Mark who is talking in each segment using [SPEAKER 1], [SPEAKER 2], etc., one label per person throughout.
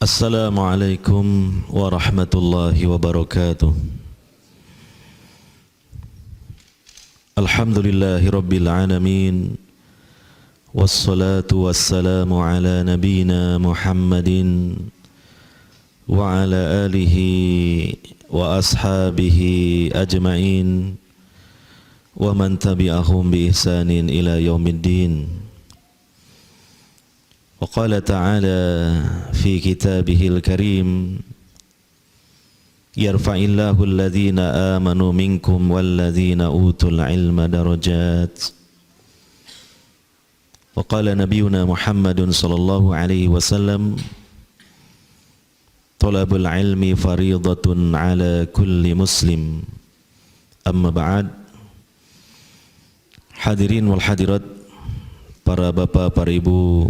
[SPEAKER 1] Assalamualaikum warahmatullahi wabarakatuh. Alhamdulillahi rabbil alamin. Wassalatu wassalamu ala nabina Muhammadin wa ala alihi wa ashabihi ajma'in wa man tabi'ahum bi ihsanin ila yaumiddin. وقال تعالى في كتابه الكريم يرفع الله الذين آمنوا منكم والذين أوتوا العلم درجات وقال نبينا محمد صلى الله عليه وسلم طلب العلم فريضة على كل مسلم أما بعد. Hadirin wal hadirat, para bapak, para ibu,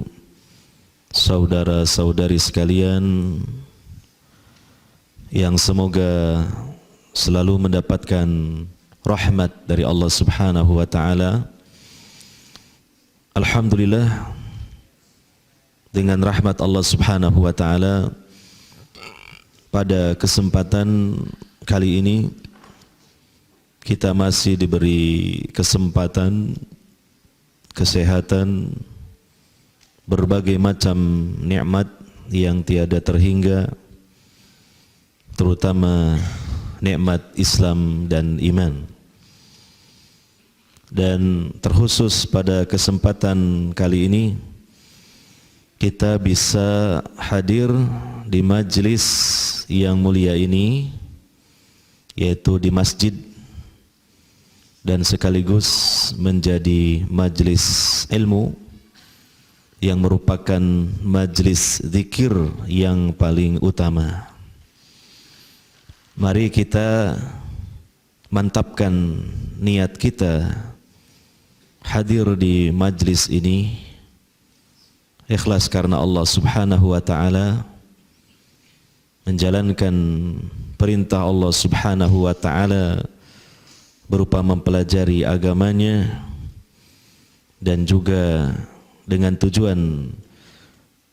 [SPEAKER 1] saudara-saudari sekalian yang semoga selalu mendapatkan rahmat dari Allah Subhanahu wa taala. Alhamdulillah, dengan rahmat Allah Subhanahu wa taala pada kesempatan kali ini kita masih diberi kesempatan, kesehatan, berbagai macam nikmat yang tiada terhingga, terutama nikmat Islam dan iman. Dan terkhusus pada kesempatan kali ini kita bisa hadir di majlis yang mulia ini, yaitu di masjid, dan sekaligus menjadi majlis ilmu yang merupakan majlis zikir yang paling utama. Mari kita mantapkan niat kita hadir di majlis ini ikhlas karena Allah Subhanahu wa taala, menjalankan perintah Allah Subhanahu wa taala berupa mempelajari agamanya, dan juga dengan tujuan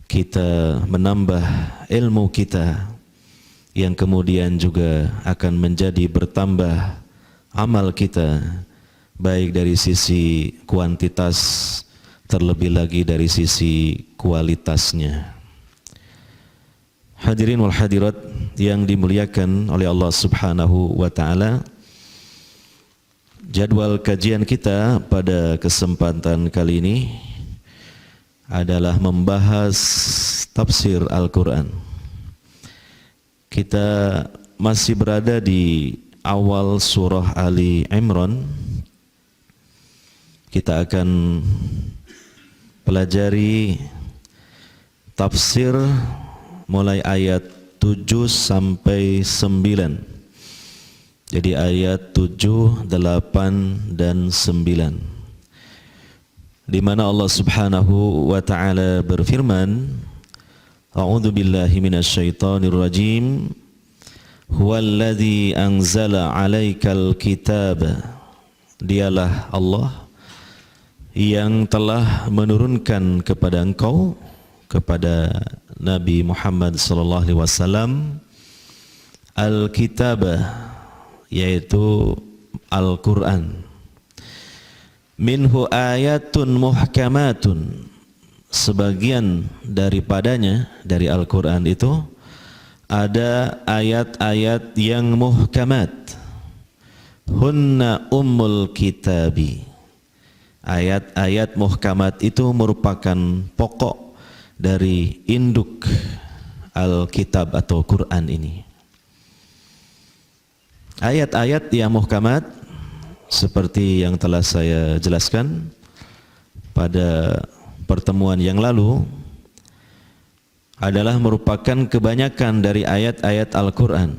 [SPEAKER 1] kita menambah ilmu kita yang kemudian juga akan menjadi bertambah amal kita, baik dari sisi kuantitas terlebih lagi dari sisi kualitasnya. Hadirin wal hadirat yang dimuliakan oleh Allah Subhanahu wa taala, jadwal kajian kita pada kesempatan kali ini adalah membahas tafsir Al-Quran. Kita masih berada di awal surah Ali Imran. Kita akan pelajari tafsir mulai ayat 7 sampai 9. Jadi ayat 7, 8, dan 9. Di mana Allah Subhanahu wa taala berfirman, A'udzu billahi minasyaitonir rajim. Huwallazi anzala 'alaikal kitaba. Dialah Allah yang telah menurunkan kepada engkau, kepada Nabi Muhammad sallallahu alaihi wasallam, al-kitabah, yaitu Al-Qur'an. Minhu ayatun muhkamatun, sebagian daripadanya, dari Al-Quran itu ada ayat-ayat yang muhkamat. Hunna ummul kitabi. Ayat-ayat muhkamat itu merupakan pokok dari induk Al-Kitab atau Quran ini. Ayat-ayat yang muhkamat seperti yang telah saya jelaskan pada pertemuan yang lalu adalah merupakan kebanyakan dari ayat-ayat Al-Quran,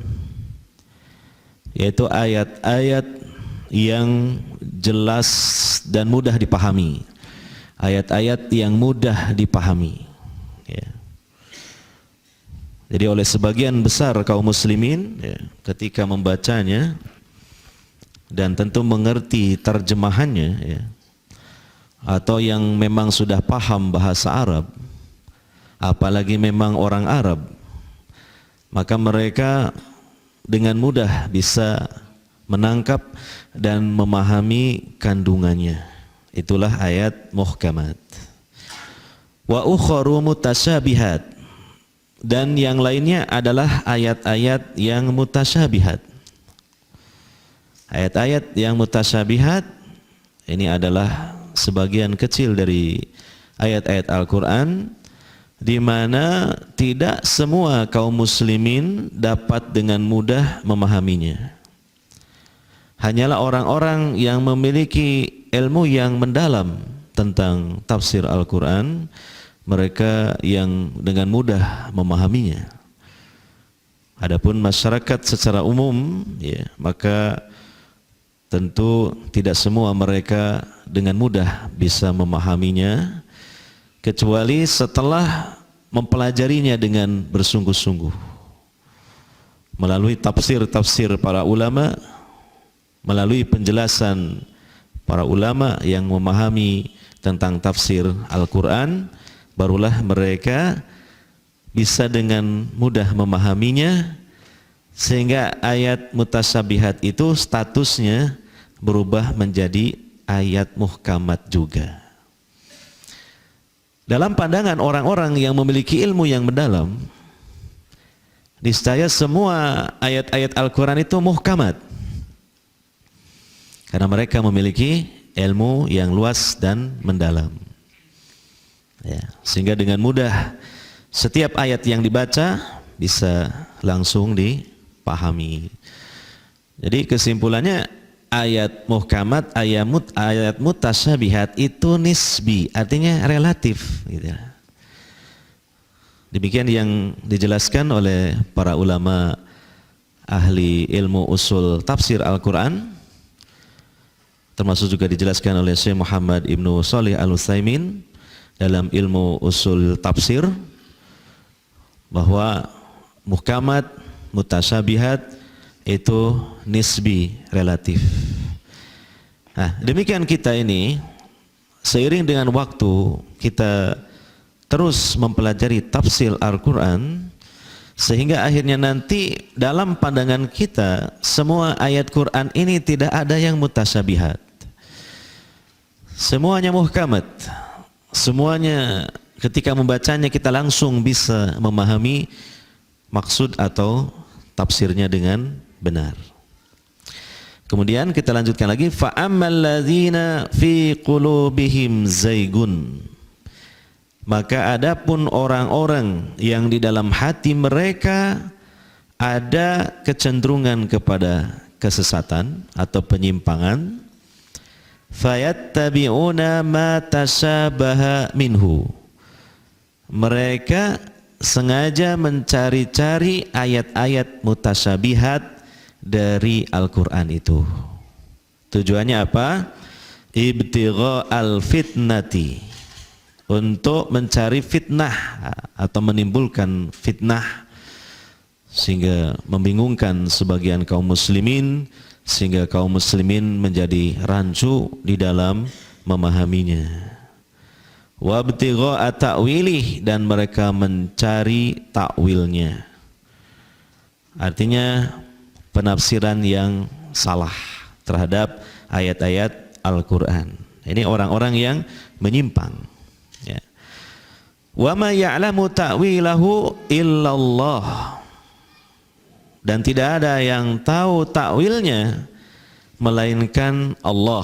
[SPEAKER 1] yaitu ayat-ayat yang jelas dan mudah dipahami, ayat-ayat yang mudah dipahami, ya. Jadi oleh sebagian besar kaum muslimin, ya, ketika membacanya dan tentu mengerti terjemahannya, ya, atau yang memang sudah paham bahasa Arab, apalagi memang orang Arab, maka mereka dengan mudah bisa menangkap dan memahami kandungannya. Itulah ayat muhkamat. Wa ukharu mutasyabihat, dan yang lainnya adalah ayat-ayat yang mutasyabihat. Ayat-ayat yang mutasyabihat ini adalah sebagian kecil dari ayat-ayat Al-Quran, di mana tidak semua kaum muslimin dapat dengan mudah memahaminya. Hanyalah orang-orang yang memiliki ilmu yang mendalam tentang tafsir Al-Quran, mereka yang dengan mudah memahaminya. Adapun masyarakat secara umum, ya, maka tentu tidak semua mereka dengan mudah bisa memahaminya, kecuali setelah mempelajarinya dengan bersungguh-sungguh melalui tafsir-tafsir para ulama, melalui penjelasan para ulama yang memahami tentang tafsir Al-Quran, barulah mereka bisa dengan mudah memahaminya, sehingga ayat mutasyabihat itu statusnya berubah menjadi ayat muhkamat juga. Dalam pandangan orang-orang yang memiliki ilmu yang mendalam, niscaya semua ayat-ayat Al-Quran itu muhkamat, karena mereka memiliki ilmu yang luas dan mendalam, ya, sehingga dengan mudah setiap ayat yang dibaca bisa langsung dipahami. Jadi kesimpulannya, ayat muhkamat, ayat mutasyabihat itu nisbi, artinya relatif, gitu. Demikian yang dijelaskan oleh para ulama ahli ilmu usul tafsir Al-Quran, termasuk juga dijelaskan oleh Syekh Muhammad Ibnu Shalih Al-Utsaimin dalam ilmu usul tafsir, bahwa muhkamat, mutasyabihat itu nisbi, relatif. Nah, demikian kita ini seiring dengan waktu kita terus mempelajari tafsir Al-Quran, sehingga akhirnya nanti dalam pandangan kita semua ayat Quran ini tidak ada yang mutasyabihat, semuanya muhkamat, semuanya ketika membacanya kita langsung bisa memahami maksud atau tafsirnya dengan benar. Kemudian kita lanjutkan lagi, fa ammal ladzina fi qulubihim zaigun, maka adapun orang-orang yang di dalam hati mereka ada kecenderungan kepada kesesatan atau penyimpangan, fayattabi'una ma tasyabaha minhu, mereka sengaja mencari-cari ayat-ayat mutasyabihat dari Al-Quran itu. Tujuannya apa? Ibtigha al-fitnati, untuk mencari fitnah atau menimbulkan fitnah, sehingga membingungkan sebagian kaum muslimin, sehingga kaum muslimin menjadi rancu di dalam memahaminya. Wabtigha ta'wilih, dan mereka mencari takwilnya, artinya penafsiran yang salah terhadap ayat-ayat Al-Quran. Ini orang-orang yang menyimpang, ya. Wa ma ya'lamu ta'wilahu illallah, dan tidak ada yang tahu takwilnya melainkan Allah,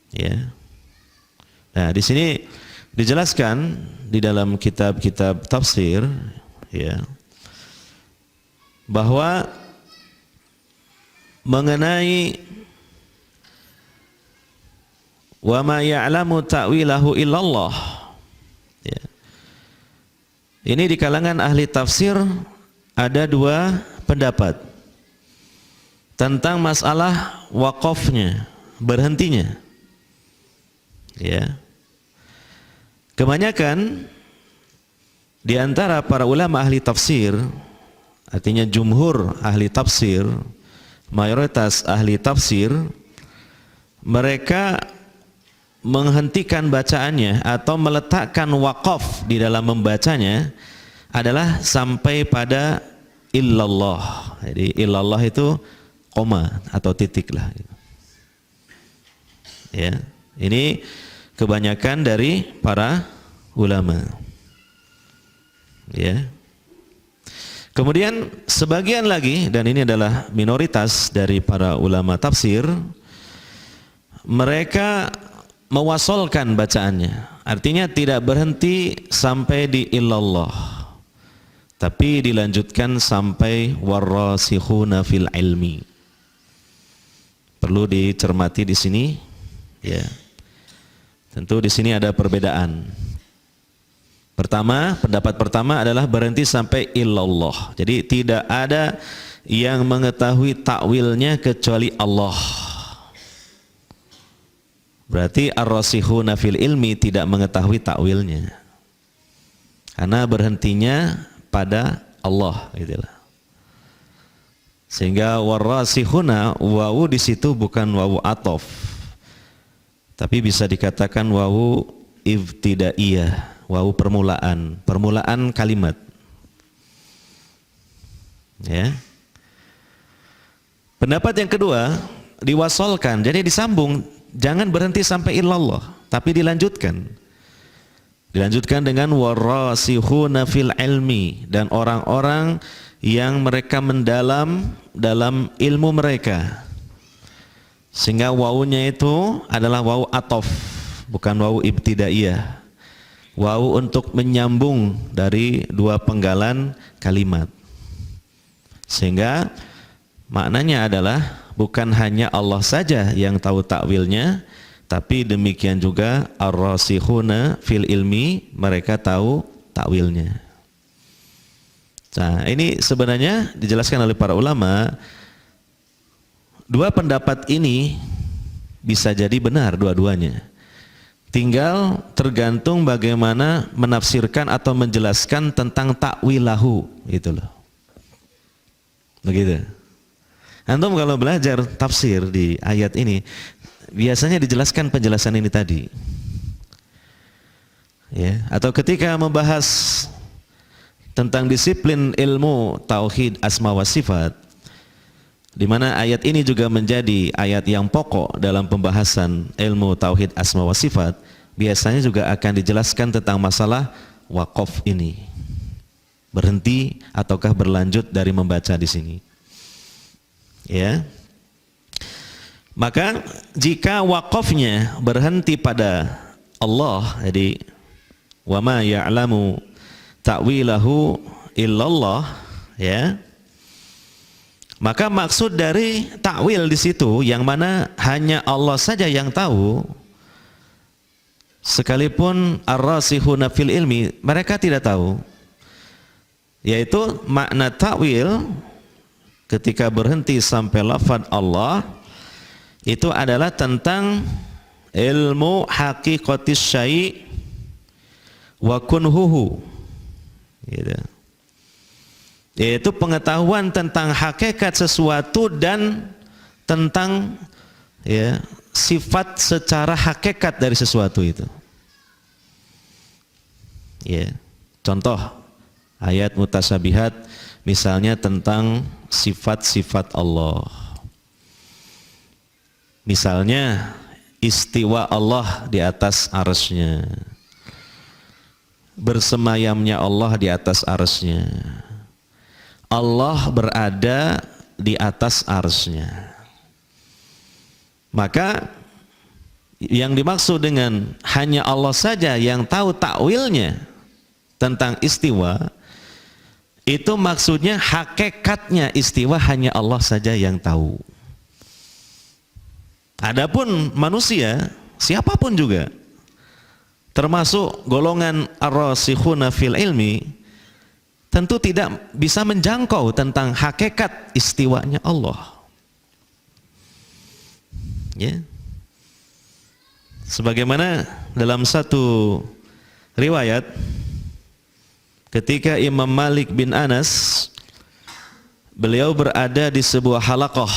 [SPEAKER 1] ya. Nah, di sini dijelaskan di dalam kitab-kitab tafsir, ya, bahwa mengenai wa ma ya'lamu ta'wilahu illallah, ya, ini di kalangan ahli tafsir ada dua pendapat tentang masalah wakafnya, berhentinya, ya. Kebanyakan di antara para ulama ahli tafsir, artinya jumhur ahli tafsir, mayoritas ahli tafsir, mereka menghentikan bacaannya atau meletakkan wakaf di dalam membacanya adalah sampai pada illallah. Jadi illallah itu koma atau titik lah. Ya, ini kebanyakan dari para ulama. Ya. Kemudian sebagian lagi, dan ini adalah minoritas dari para ulama tafsir, mereka mewasolkan bacaannya. Artinya tidak berhenti sampai di illallah, tapi dilanjutkan sampai warrasikhuna fil ilmi. Perlu dicermati di sini, ya. Tentu di sini ada perbedaan. Pertama, pendapat pertama adalah berhenti sampai illallah. Jadi tidak ada yang mengetahui takwilnya kecuali Allah. Berarti ar-rasikhuna fil ilmi tidak mengetahui takwilnya. Karena berhentinya pada Allah, gitulah. Sehingga warrasikhuna, wawu di situ bukan wawu athof, tapi bisa dikatakan wawu ibtidaiyah, wawu permulaan kalimat. Ya. Pendapat yang kedua diwasolkan, jadi disambung, jangan berhenti sampai illallah, tapi dilanjutkan. Dilanjutkan dengan warrasikhuna fil ilmi, dan orang-orang yang mereka mendalam dalam ilmu mereka. Sehingga wawunya itu adalah wawu athof, bukan wawu ibtidaiyah. Wawu untuk menyambung dari dua penggalan kalimat. Sehingga maknanya adalah bukan hanya Allah saja yang tahu takwilnya, tapi demikian juga ar-rasikhuna fil ilmi, mereka tahu takwilnya. Nah, ini sebenarnya dijelaskan oleh para ulama, dua pendapat ini bisa jadi benar dua-duanya. Tinggal tergantung bagaimana menafsirkan atau menjelaskan tentang takwilahu, gitu loh. Begitu. Antum kalau belajar tafsir di ayat ini, biasanya dijelaskan penjelasan ini tadi. Ya, atau ketika membahas tentang disiplin ilmu tauhid asma wa sifat, di mana ayat ini juga menjadi ayat yang pokok dalam pembahasan ilmu tauhid asma wa sifat, biasanya juga akan dijelaskan tentang masalah waqaf ini. Berhenti ataukah berlanjut dari membaca di sini. Ya. Maka jika waqafnya berhenti pada Allah, jadi wa ma ya'lamu ta'wilahu illallah, ya. Maka maksud dari takwil di situ yang mana hanya Allah saja yang tahu, sekalipun ar-rasikhuna fil ilmi mereka tidak tahu. Yaitu makna takwil ketika berhenti sampai lafaz Allah itu adalah tentang ilmu haqiqatis syai' wa kunhuhu, gitu. Yaitu pengetahuan tentang hakikat sesuatu dan tentang, ya, sifat secara hakikat dari sesuatu itu. Ya, contoh ayat mutasyabihat misalnya tentang sifat-sifat Allah. Misalnya istiwa Allah di atas arsy-Nya, bersemayamnya Allah di atas arsy-Nya, Allah berada di atas arsy-Nya. Maka yang dimaksud dengan hanya Allah saja yang tahu takwilnya tentang istiwa, itu maksudnya hakikatnya istiwa hanya Allah saja yang tahu. Adapun manusia, siapapun juga, termasuk golongan ar-rasikhuna fil ilmi, tentu tidak bisa menjangkau tentang hakikat istiwanya Allah. Ya. Sebagaimana dalam satu riwayat, ketika Imam Malik bin Anas, beliau berada di sebuah halaqah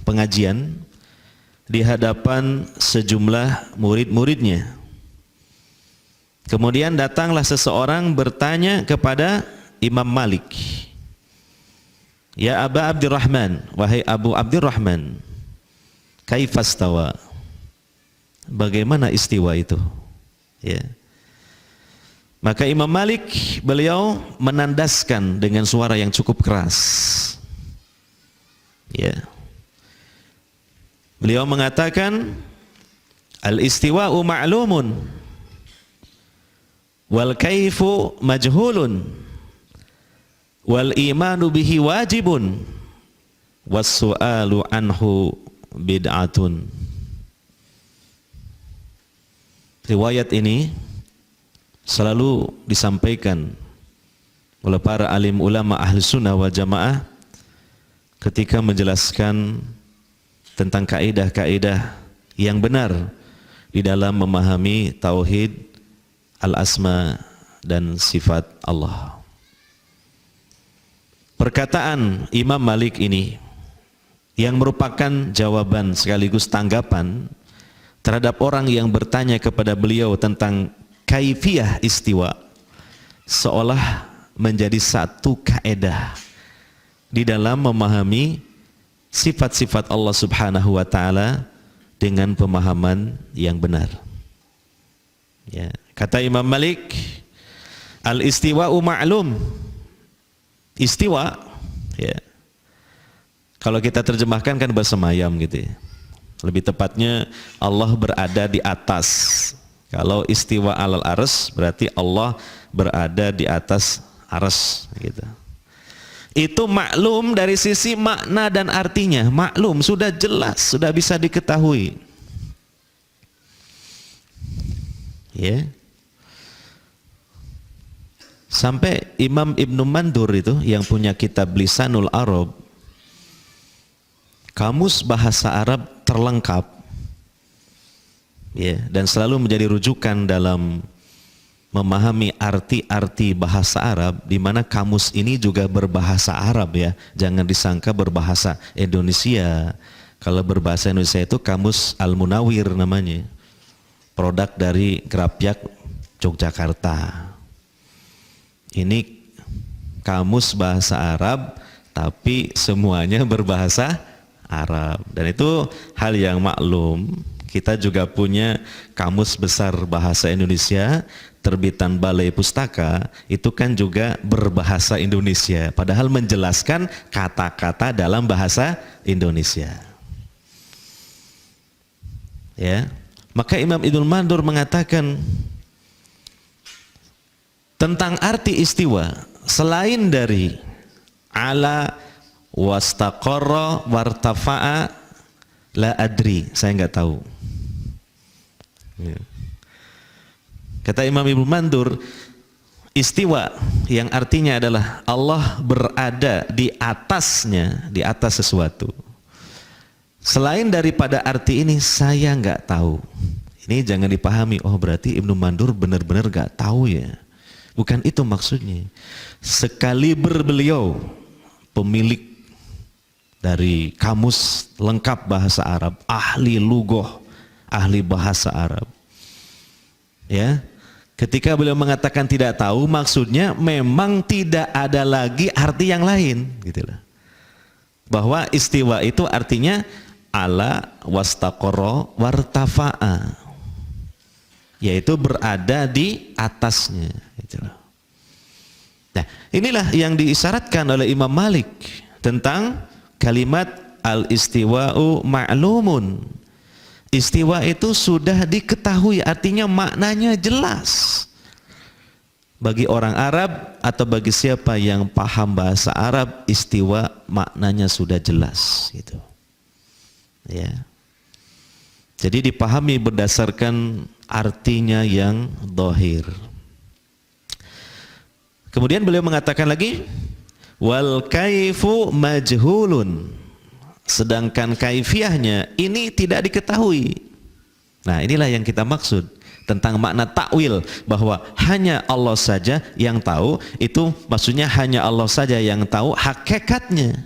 [SPEAKER 1] pengajian di hadapan sejumlah murid-muridnya. Kemudian datanglah seseorang bertanya kepada Imam Malik, ya Aba Abdurrahman, wahai Abu Abdurrahman, kaifastawa, bagaimana istiwa itu? Ya. Maka Imam Malik, beliau menandaskan dengan suara yang cukup keras. Ya. Beliau mengatakan, al-istiwa'u ma'lumun wal kaifu majhulun wal imanu bihi wajibun was su'alu anhu bid'atun. Riwayat ini selalu disampaikan oleh para alim ulama ahli sunnah wal jamaah ketika menjelaskan tentang kaidah-kaidah yang benar di dalam memahami tauhid al-asma dan sifat Allah. Perkataan Imam Malik ini yang merupakan jawaban sekaligus tanggapan terhadap orang yang bertanya kepada beliau tentang kaifiyah istiwa, seolah menjadi satu kaedah di dalam memahami sifat-sifat Allah Subhanahu wa taala dengan pemahaman yang benar. Ya, kata Imam Malik, al-istiwa'u ma'lum. Istiwa, ya. Kalau kita terjemahkan kan bersemayam gitu ya. Lebih tepatnya Allah berada di atas. Kalau istiwa alal arsy berarti Allah berada di atas arsy gitu. Itu maklum dari sisi makna dan artinya. Maklum, sudah jelas, sudah bisa diketahui. Ya. Sampai Imam Ibnu Mandur itu yang punya kitab Lisanul Arab, kamus bahasa Arab terlengkap. Ya, dan selalu menjadi rujukan dalam memahami arti-arti bahasa Arab, di mana kamus ini juga berbahasa Arab ya. Jangan disangka berbahasa Indonesia. Kalau berbahasa Indonesia itu kamus Al-Munawir namanya. Produk dari Grapyak Yogyakarta. Ini kamus bahasa Arab tapi semuanya berbahasa Arab. Dan itu hal yang maklum. Kita juga punya kamus besar bahasa Indonesia terbitan Balai Pustaka, itu kan juga berbahasa Indonesia, padahal menjelaskan kata-kata dalam bahasa Indonesia. Ya, maka Imam Ibnu Mandur mengatakan tentang arti istiwa, selain dari ala wastaqarra wartafa'a la adri, saya nggak tahu. Ya. Kata Imam Ibnu Mandur, istiwa yang artinya adalah Allah berada di atasnya, di atas sesuatu. Selain daripada arti ini saya nggak tahu. Ini jangan dipahami, oh berarti Ibnu Mandur benar-benar nggak tahu ya. Bukan itu maksudnya. Sekaliber beliau pemilik dari kamus lengkap bahasa Arab, ahli lugoh, ahli bahasa Arab. Ya, ketika beliau mengatakan tidak tahu, maksudnya memang tidak ada lagi arti yang lain, gitulah. Bahwa istiwa itu artinya ala wastaqarra wartafa'a, yaitu berada di atasnya, gitulah. Nah, inilah yang diisyaratkan oleh Imam Malik tentang kalimat al-istiwa'u ma'lumun. Istiwa itu sudah diketahui, artinya maknanya jelas. Bagi orang Arab atau bagi siapa yang paham bahasa Arab, istiwa maknanya sudah jelas gitu. Ya. Jadi dipahami berdasarkan artinya yang dhahir. Kemudian beliau mengatakan lagi, wal kaifu majhulun. Sedangkan kaifiyahnya ini tidak diketahui. Nah, inilah yang kita maksud tentang makna takwil, bahwa hanya Allah saja yang tahu. Itu maksudnya hanya Allah saja yang tahu hakikatnya.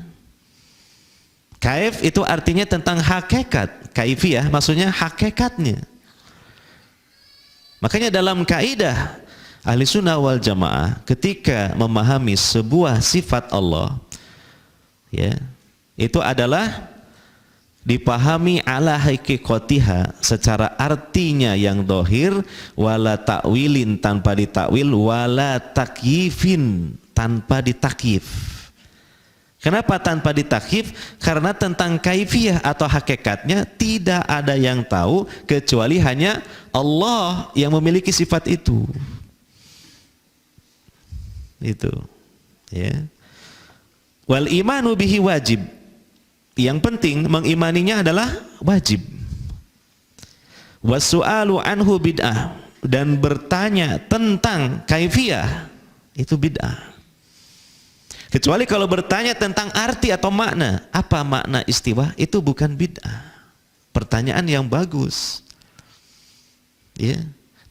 [SPEAKER 1] Kaif itu artinya tentang hakikat. Kaifiyah maksudnya hakikatnya. Makanya dalam kaidah Ahli sunnah wal jamaah ketika memahami sebuah sifat Allah, ya, itu adalah dipahami ala haqiqatiha, secara artinya yang dohir, wala takwilin tanpa ditakwil, wala takyifin tanpa ditakyif. Kenapa tanpa ditakyif? Karena tentang kaifiyah atau hakikatnya tidak ada yang tahu kecuali hanya Allah yang memiliki sifat itu. Itu, ya. Wal imanu bihi wajib. Yang penting mengimaninya adalah wajib. Wasu'alu anhu bid'ah, dan bertanya tentang kaifiyah itu bid'ah. Kecuali kalau bertanya tentang arti atau makna, apa makna istiwa, itu bukan bid'ah. Pertanyaan yang bagus. Ya.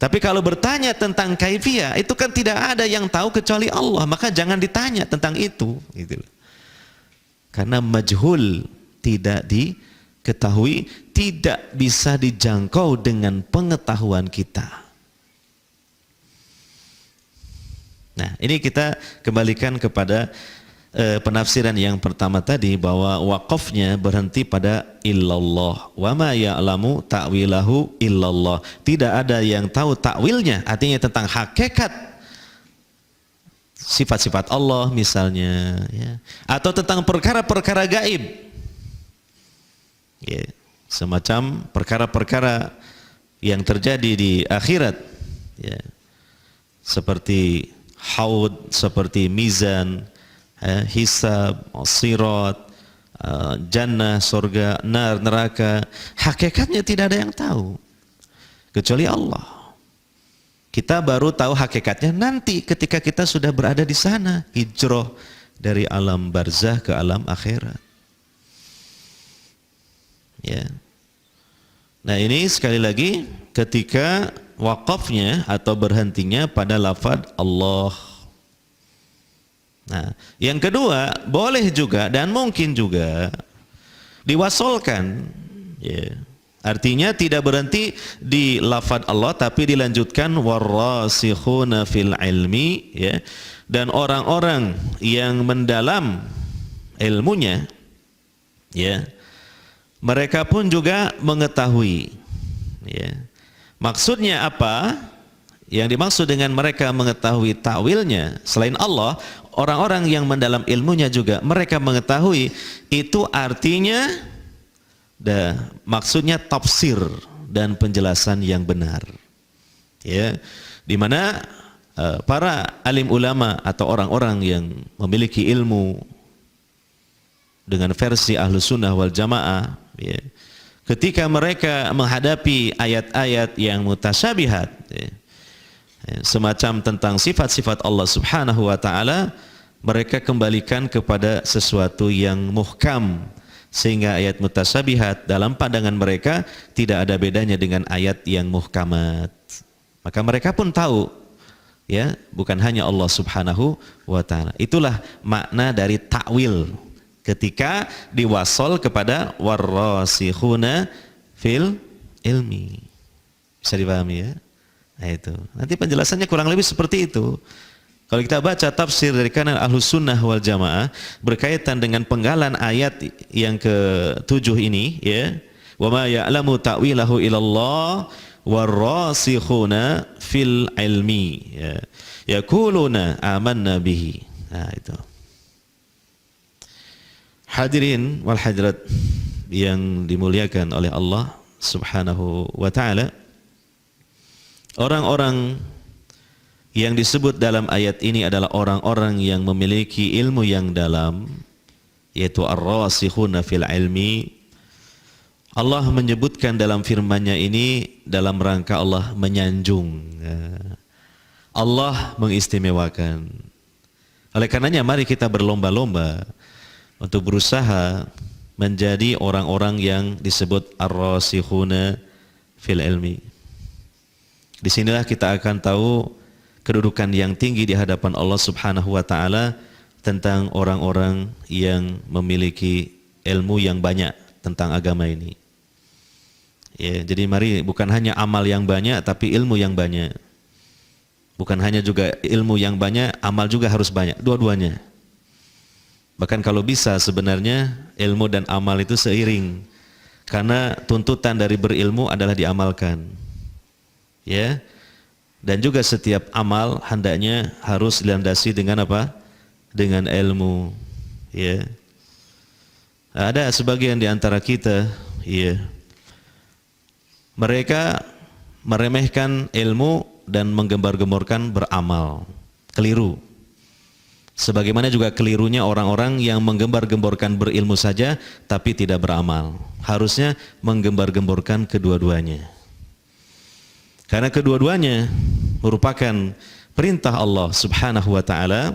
[SPEAKER 1] Tapi kalau bertanya tentang kaifiyah, itu kan tidak ada yang tahu kecuali Allah, maka jangan ditanya tentang itu, gitu. Karena majhul, tidak diketahui, tidak bisa dijangkau dengan pengetahuan kita. Nah, ini kita kembalikan kepada penafsiran yang pertama tadi, bahwa wakafnya berhenti pada illallah. Wa ma ya'lamu ta'wilahu illallah. Tidak ada yang tahu takwilnya, artinya tentang hakikat sifat-sifat Allah misalnya, ya, atau tentang perkara-perkara gaib, ya, semacam perkara-perkara yang terjadi di akhirat, ya, seperti haud, seperti mizan, ya, hisab, sirat, jannah, surga, nar, neraka. Hakikatnya tidak ada yang tahu kecuali Allah. Kita baru tahu hakikatnya nanti ketika kita sudah berada di sana, hijrah dari alam barzah ke alam akhirat. Ya. Nah, ini sekali lagi ketika wakafnya atau berhentinya pada lafaz Allah. Nah, yang kedua, boleh juga dan mungkin juga diwasolkan, ya. Artinya tidak berhenti di lafaz Allah, tapi dilanjutkan warrasikhuna fil ilmi, ya, dan orang-orang yang mendalam ilmunya, ya, mereka pun juga mengetahui, ya. Maksudnya apa? Yang dimaksud dengan mereka mengetahui takwilnya selain Allah, orang-orang yang mendalam ilmunya juga mereka mengetahui, itu artinya maksudnya tafsir dan penjelasan yang benar, ya, di mana para alim ulama atau orang-orang yang memiliki ilmu dengan versi Ahlus Sunnah wal Jamaah, ya, ketika mereka menghadapi ayat-ayat yang mutasyabihat, ya, semacam tentang sifat-sifat Allah Subhanahu wa taala, mereka kembalikan kepada sesuatu yang muhkam, sehingga ayat mutasyabihat dalam pandangan mereka tidak ada bedanya dengan ayat yang muhkamat. Maka mereka pun tahu, ya, bukan hanya Allah Subhanahu wa taala. Itulah makna dari takwil ketika diwasol kepada warrasikhuna fil ilmi. Bisa dipahami, ya? Nah, itu. Nanti penjelasannya kurang lebih seperti itu. Kalau kita baca tafsir dari kanan Ahlus Sunnah wal Jamaah berkaitan dengan penggalan ayat yang ke-7 ini, ya, wa ma ya'lamu ta'wilahu illallah warrasikhuna fil ilmi, ya, yaquluna amanna bihi. Nah, itu. Hadirin wal hadirat yang dimuliakan oleh Allah Subhanahu wa taala, orang-orang yang disebut dalam ayat ini adalah orang-orang yang memiliki ilmu yang dalam, yaitu ar-rasikhuna fil ilmi. Allah menyebutkan dalam firman-Nya ini dalam rangka Allah menyanjung, Allah mengistimewakan. Oleh karenanya mari kita berlomba-lomba untuk berusaha menjadi orang-orang yang disebut ar-rasikhuna fil ilmi. Disinilah kita akan tahu kedudukan yang tinggi di hadapan Allah Subhanahu wa taala tentang orang-orang yang memiliki ilmu yang banyak tentang agama ini. Ya, jadi mari bukan hanya amal yang banyak tapi ilmu yang banyak. Bukan hanya juga ilmu yang banyak, amal juga harus banyak, dua-duanya. Bahkan kalau bisa sebenarnya ilmu dan amal itu seiring. Karena tuntutan dari berilmu adalah diamalkan. Ya. Dan juga setiap amal hendaknya harus dilandasi dengan apa? Dengan ilmu. Ya. Ada sebagian di antara kita, ya, mereka meremehkan ilmu dan menggembar-gemborkan beramal. Keliru. Sebagaimana juga kelirunya orang-orang yang menggembar-gemborkan berilmu saja tapi tidak beramal. Harusnya menggembar-gemborkan kedua-duanya. Karena kedua-duanya merupakan perintah Allah Subhanahu wa taala,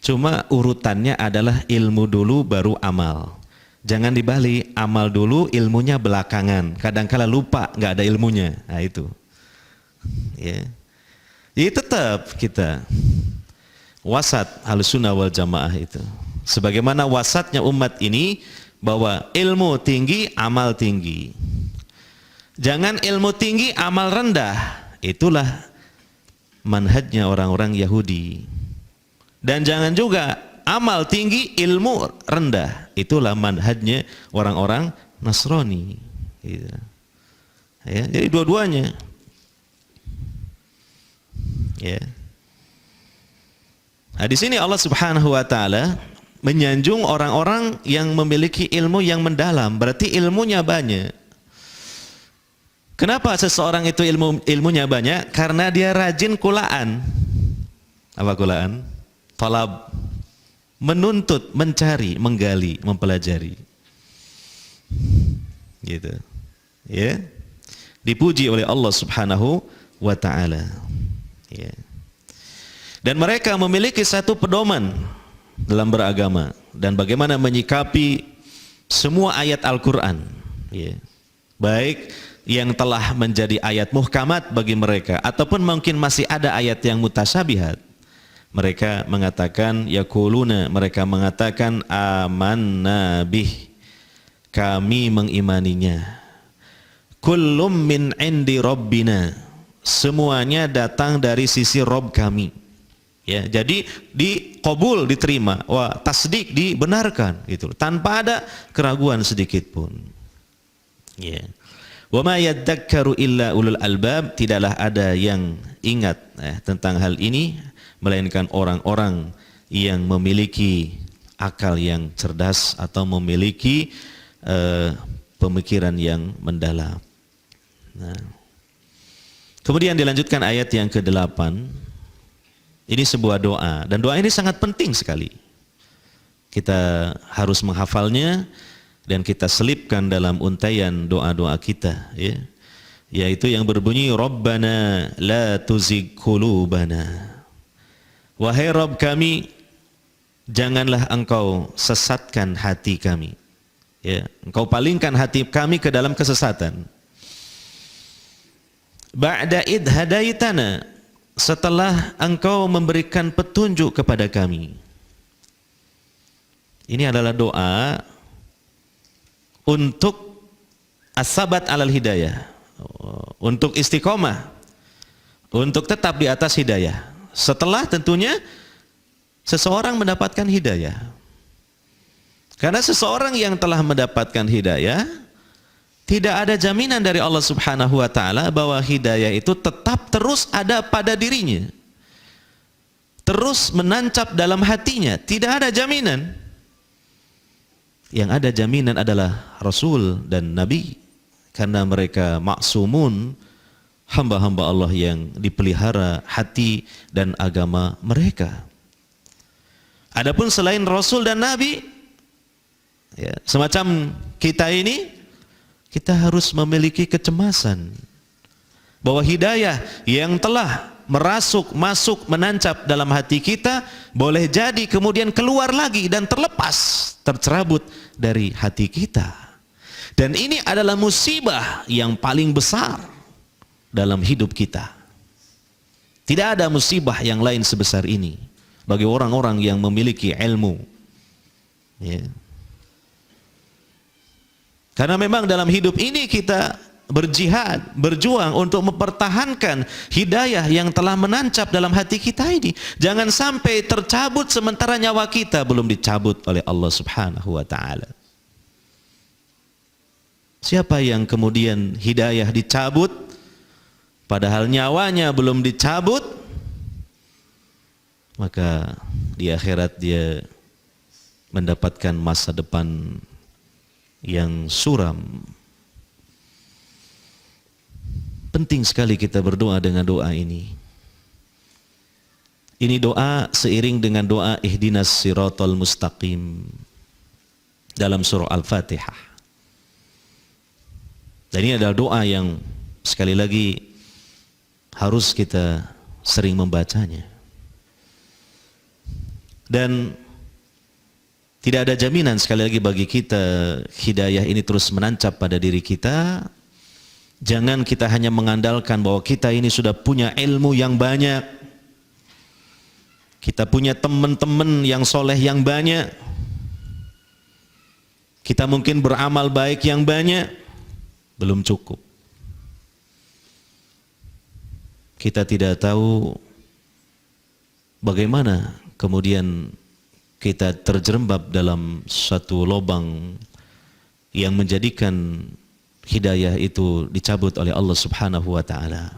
[SPEAKER 1] cuma urutannya adalah ilmu dulu baru amal. Jangan dibalik, amal dulu ilmunya belakangan. Kadang-kala lupa nggak ada ilmunya. Nah itu. Ya. Jadi tetap kita wasat Ahlussunnah wal Jamaah itu. Sebagaimana wasatnya umat ini bahwa ilmu tinggi, amal tinggi. Jangan ilmu tinggi, amal rendah. Itulah manhajnya orang-orang Yahudi. Dan jangan juga amal tinggi, ilmu rendah. Itulah manhajnya orang-orang Nasrani. Gitu. Ya, jadi dua-duanya. Ya. Nah, di sini Allah Subhanahu wa taala menyanjung orang-orang yang memiliki ilmu yang mendalam, berarti ilmunya banyak. Kenapa seseorang itu ilmunya banyak? Karena dia rajin kulaan. Apa kulaan? Talab. Menuntut, mencari, menggali, mempelajari. Gitu. Ya. Dipuji oleh Allah Subhanahu wa taala. Ya. Dan mereka memiliki satu pedoman dalam beragama dan bagaimana menyikapi semua ayat Al-Quran, ya. Baik yang telah menjadi ayat muhkamat bagi mereka ataupun mungkin masih ada ayat yang mutasyabihat. Mereka mengatakan yaquluna, mereka mengatakan amanna bih, kami mengimaninya. Kullum min indi rabbina, semuanya datang dari sisi Rabb kami. Ya, jadi diqabul, diterima, wah tasdik, dibenarkan gitu, tanpa ada keraguan sedikit pun. Ya. Wa ma yadzakkaru illa ulul albab, tidaklah ada yang ingat tentang hal ini melainkan orang-orang yang memiliki akal yang cerdas atau memiliki pemikiran yang mendalam. Nah. Kemudian dilanjutkan ayat yang ke-8. Ini sebuah doa dan doa ini sangat penting sekali. Kita harus menghafalnya dan kita selipkan dalam untaian doa-doa kita, ya. Yaitu yang berbunyi Rabbana la tuzigh qulubana. Wahai Rabb kami, janganlah engkau sesatkan hati kami. Ya, engkau palingkan hati kami ke dalam kesesatan. Ba'da id hadaitana, setelah engkau memberikan petunjuk kepada kami. Ini adalah doa untuk as-sabat alal hidayah, untuk istiqomah, untuk tetap di atas hidayah. Setelah tentunya seseorang mendapatkan hidayah. Karena seseorang yang telah mendapatkan hidayah, tidak ada jaminan dari Allah Subhanahu wa taala bahwa hidayah itu tetap terus ada pada dirinya. Terus menancap dalam hatinya, tidak ada jaminan. Yang ada jaminan adalah Rasul dan Nabi, karena mereka maksumun, hamba-hamba Allah yang dipelihara hati dan agama mereka. Adapun selain Rasul dan Nabi, ya, semacam kita ini, kita harus memiliki kecemasan bahwa hidayah yang telah masuk, menancap dalam hati kita, boleh jadi kemudian keluar lagi dan terlepas, tercerabut dari hati kita. Dan ini adalah musibah yang paling besar dalam hidup kita. Tidak ada musibah yang lain sebesar ini bagi orang-orang yang memiliki ilmu. Ya. Karena memang dalam hidup ini kita berjihad, berjuang untuk mempertahankan hidayah yang telah menancap dalam hati kita ini. Jangan sampai tercabut sementara nyawa kita belum dicabut oleh Allah Subhanahu wa taala. Siapa yang kemudian hidayah dicabut padahal nyawanya belum dicabut, maka di akhirat dia mendapatkan masa depan yang suram. Penting sekali kita berdoa dengan doa ini. Ini doa seiring dengan doa ihdinas siratal mustaqim dalam surah Al-Fatihah. Dan ini adalah doa yang sekali lagi harus kita sering membacanya. Dan tidak ada jaminan sekali lagi bagi kita hidayah ini terus menancap pada diri kita. Jangan kita hanya mengandalkan bahwa kita ini sudah punya ilmu yang banyak, kita punya teman-teman yang soleh yang banyak, kita mungkin beramal baik yang banyak, belum cukup. Kita tidak tahu bagaimana kemudian kita terjerembab dalam suatu lubang yang menjadikan hidayah itu dicabut oleh Allah Subhanahu wa taala.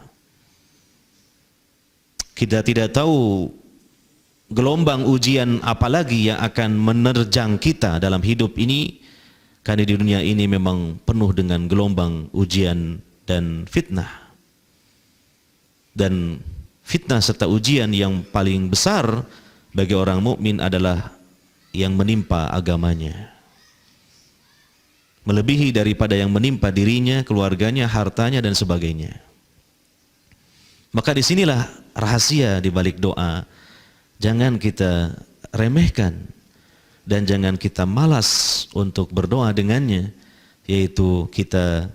[SPEAKER 1] Kita tidak tahu gelombang ujian apalagi yang akan menerjang kita dalam hidup ini, karena di dunia ini memang penuh dengan gelombang ujian dan fitnah. Dan fitnah serta ujian yang paling besar bagi orang mukmin adalah yang menimpa agamanya, melebihi daripada yang menimpa dirinya, keluarganya, hartanya dan sebagainya. Maka disinilah rahasia di balik doa. Jangan kita remehkan dan jangan kita malas untuk berdoa dengannya, yaitu kita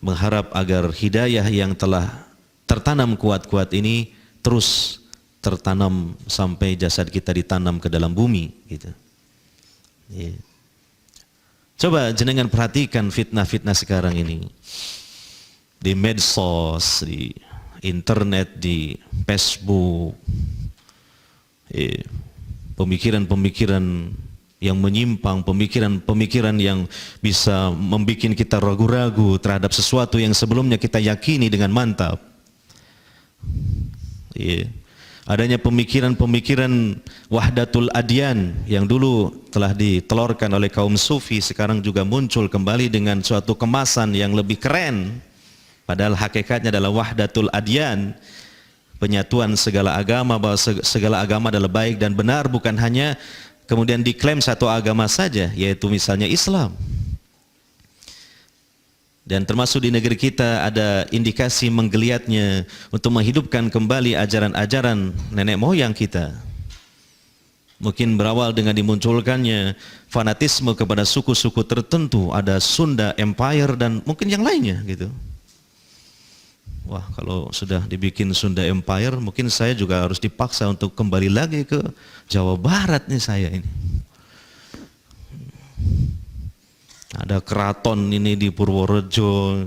[SPEAKER 1] mengharap agar hidayah yang telah tertanam kuat-kuat ini terus tertanam sampai jasad kita ditanam ke dalam bumi, gitu. Yeah. Coba jenengan perhatikan fitnah-fitnah sekarang ini di medsos, di internet, di Facebook, pemikiran-pemikiran yang menyimpang, pemikiran-pemikiran yang bisa membuat kita ragu-ragu terhadap sesuatu yang sebelumnya kita yakini dengan mantap. Adanya pemikiran-pemikiran wahdatul adyan yang dulu telah ditelorkan oleh kaum sufi, sekarang juga muncul kembali dengan suatu kemasan yang lebih keren, padahal hakikatnya adalah wahdatul adyan, penyatuan segala agama, bahwa segala agama adalah baik dan benar, bukan hanya kemudian diklaim satu agama saja, yaitu misalnya Islam. Dan termasuk di negeri kita ada indikasi menggeliatnya untuk menghidupkan kembali ajaran-ajaran nenek moyang kita. Mungkin berawal dengan dimunculkannya fanatisme kepada suku-suku tertentu, ada Sunda Empire dan mungkin yang lainnya, gitu. Wah, kalau sudah dibikin Sunda Empire, mungkin saya juga harus dipaksa untuk kembali lagi ke Jawa Barat nih saya ini. Ada keraton ini di Purworejo.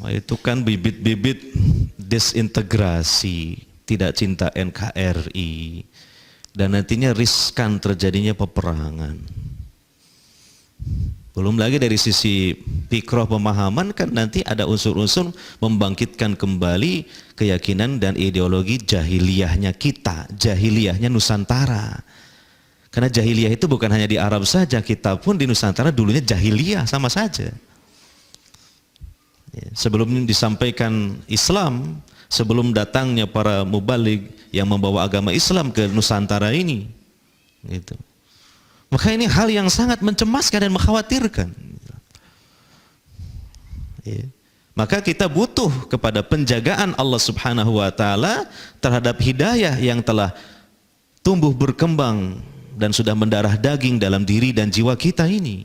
[SPEAKER 1] Nah, itu kan bibit-bibit desintegrasi, tidak cinta NKRI, dan nantinya riskan terjadinya peperangan. Belum lagi dari sisi fikroh pemahaman, kan nanti ada unsur-unsur membangkitkan kembali keyakinan dan ideologi jahiliyahnya kita, jahiliyahnya Nusantara. Karena jahiliyah itu bukan hanya di Arab saja, kita pun di Nusantara dulunya jahiliyah sama saja. Sebelum disampaikan Islam, sebelum datangnya para mubaligh yang membawa agama Islam ke Nusantara ini, gitu. Maka ini hal yang sangat mencemaskan dan mengkhawatirkan. Maka kita butuh kepada penjagaan Allah Subhanahu wa taala terhadap hidayah yang telah tumbuh berkembang dan sudah mendarah daging dalam diri dan jiwa kita ini.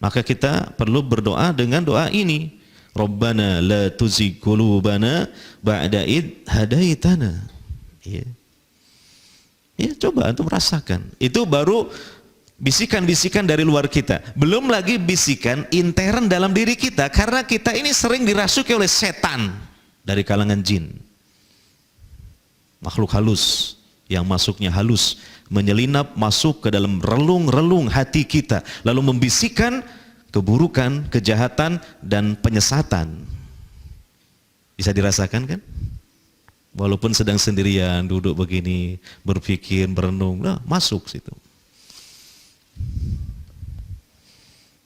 [SPEAKER 1] Maka kita perlu berdoa dengan doa ini. Rabbana la tuzigh qulubana ba'da id hadaitana. Ya, coba antum rasakan. Itu baru bisikan-bisikan dari luar kita, belum lagi bisikan intern dalam diri kita, karena kita ini sering dirasuki oleh setan dari kalangan jin, makhluk halus yang masuknya halus, menyelinap masuk ke dalam relung-relung hati kita, lalu membisikkan keburukan, kejahatan, dan penyesatan. Bisa dirasakan kan? Walaupun sedang sendirian, duduk begini, berpikir, berenung, nah, masuk situ.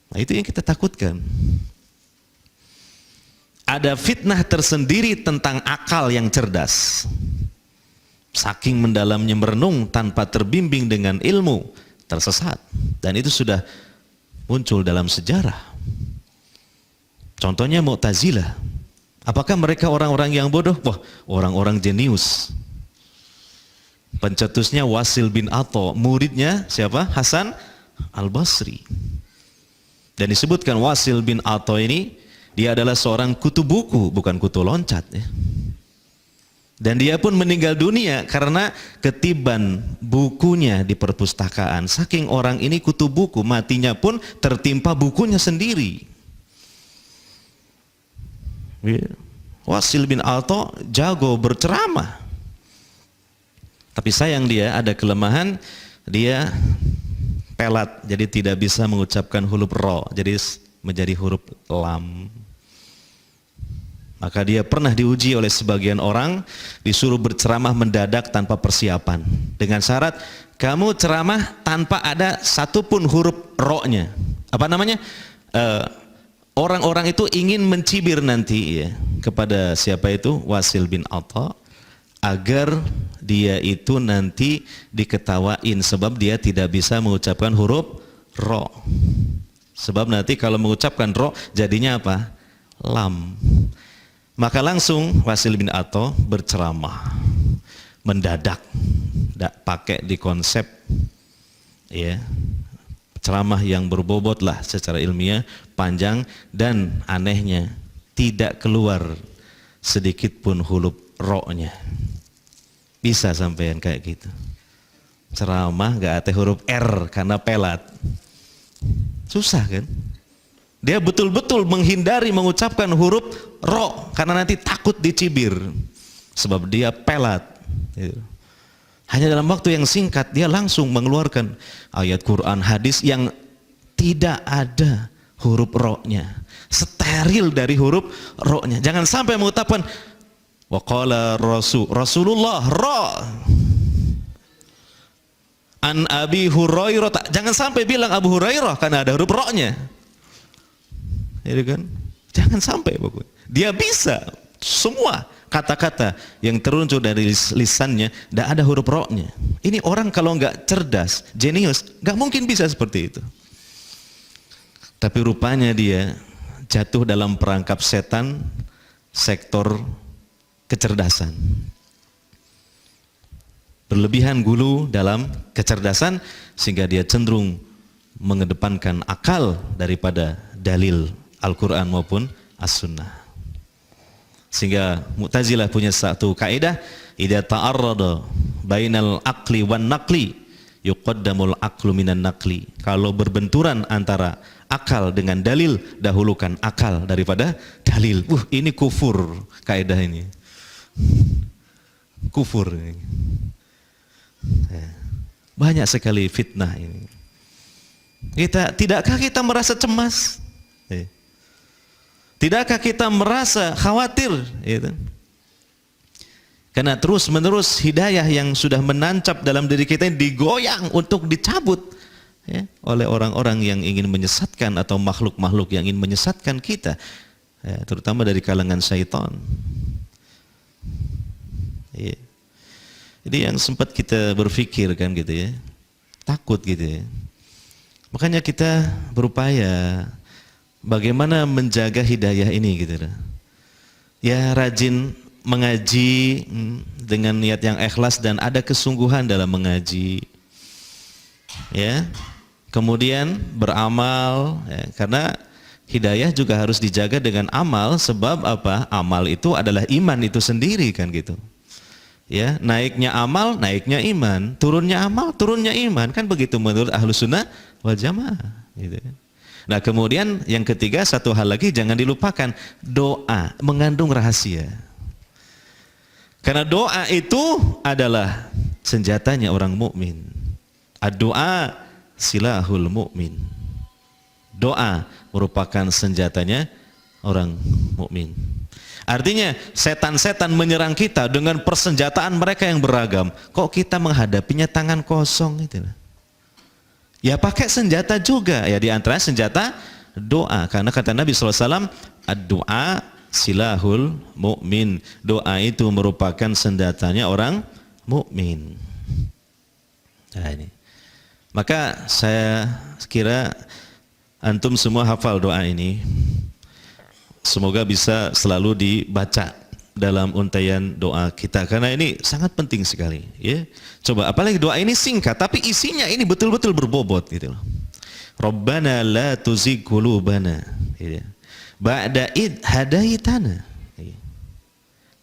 [SPEAKER 1] Nah, itu yang kita takutkan. Ada fitnah tersendiri tentang akal yang cerdas. Saking mendalamnya merenung tanpa terbimbing dengan ilmu, tersesat. Dan itu sudah muncul dalam sejarah. Contohnya Mu'tazilah. Apakah mereka orang-orang yang bodoh? Wah, orang-orang jenius. Pencetusnya Wasil bin Atha, muridnya siapa? Hasan Al-Basri. Dan disebutkan Wasil bin Atha ini, dia adalah seorang kutu buku, bukan kutu loncat ya. Dan dia pun meninggal dunia karena ketiban bukunya di perpustakaan. Saking orang ini kutu buku, matinya pun tertimpa bukunya sendiri. Wasil bin Atha jago berceramah, tapi sayang dia ada kelemahan, dia pelat, jadi tidak bisa mengucapkan huruf ro, jadi menjadi huruf lam. Maka dia pernah diuji oleh sebagian orang, disuruh berceramah mendadak tanpa persiapan, dengan syarat kamu ceramah tanpa ada satupun huruf ro-nya. Apa namanya? Orang-orang itu ingin mencibir nanti ya, kepada siapa itu? Wasil bin Atha, agar dia itu nanti diketawain sebab dia tidak bisa mengucapkan huruf ro. Sebab nanti kalau mengucapkan ro jadinya apa? Lam. Maka langsung Wasil bin Atha berceramah mendadak, tidak pakai di konsep ya. Ceramah yang berbobot lah secara ilmiah, panjang, dan anehnya tidak keluar sedikit pun huruf ro-nya. Bisa sampean kayak gitu. Ceramah gak ada huruf R karena pelat. Susah kan? Dia betul-betul menghindari mengucapkan huruf ro karena nanti takut dicibir. Sebab dia pelat. Hanya dalam waktu yang singkat dia langsung mengeluarkan ayat Quran, hadis yang tidak ada huruf ro-nya, steril dari huruf ro-nya. Jangan sampai mengucapkan waqala Rasulullah ro an Abi Hurairah, jangan sampai bilang Abu Hurairah karena ada huruf ro-nya. Itu kan? Jangan sampai pokoknya. Dia bisa semua kata-kata yang teruncul dari lisannya tidak ada huruf ro-nya. Ini orang kalau nggak cerdas, jenius, nggak mungkin bisa seperti itu. Tapi rupanya dia jatuh dalam perangkap setan sektor kecerdasan. Berlebihan gulu dalam kecerdasan sehingga dia cenderung mengedepankan akal daripada dalil Al-Quran maupun As-Sunnah. Sehingga Mu'tazilah punya satu kaidah, idza ta'arrada bainal aqli wan naqli yuqaddamul aqlu minan naqli. Kalau berbenturan antara akal dengan dalil, dahulukan akal daripada dalil. Ini kufur kaidah ini. Kufur ini. Banyak sekali fitnah ini. Tidakkah kita merasa cemas? Tidakkah kita merasa khawatir? Gitu. Karena terus menerus hidayah yang sudah menancap dalam diri kita ini digoyang untuk dicabut ya, oleh orang-orang yang ingin menyesatkan atau makhluk-makhluk yang ingin menyesatkan kita ya, terutama dari kalangan syaitan ya. Jadi yang sempat kita berpikir kan gitu ya, takut gitu ya, makanya kita berupaya bagaimana menjaga hidayah ini gitu ya, rajin mengaji dengan niat yang ikhlas dan ada kesungguhan dalam mengaji ya, kemudian beramal ya, karena hidayah juga harus dijaga dengan amal. Sebab apa? Amal itu adalah iman itu sendiri kan gitu. Ya, naiknya amal, naiknya iman, turunnya amal, turunnya iman, kan begitu menurut Ahlus Sunnah wal Jamaah gitu. Nah, kemudian yang ketiga, satu hal lagi jangan dilupakan, doa mengandung rahasia. Karena doa itu adalah senjatanya orang mukmin. Ad-doa silahul mukmin. Doa merupakan senjatanya orang mukmin. Artinya setan-setan menyerang kita dengan persenjataan mereka yang beragam. Kok kita menghadapinya tangan kosong gitu? Ya pakai senjata juga. Ya di antara senjata doa. Karena kata Nabi SAW, ad-doa silahul mukmin. Doa itu merupakan senjatanya orang mukmin. Nah ini. Maka saya kira antum semua hafal doa ini. Semoga bisa selalu dibaca dalam untaian doa kita karena ini sangat penting sekali ya. Coba apalagi doa ini singkat tapi isinya ini betul-betul berbobot gitu loh. Rabbana la tuzigh qulubana gitu. Ba'da id hadaitana.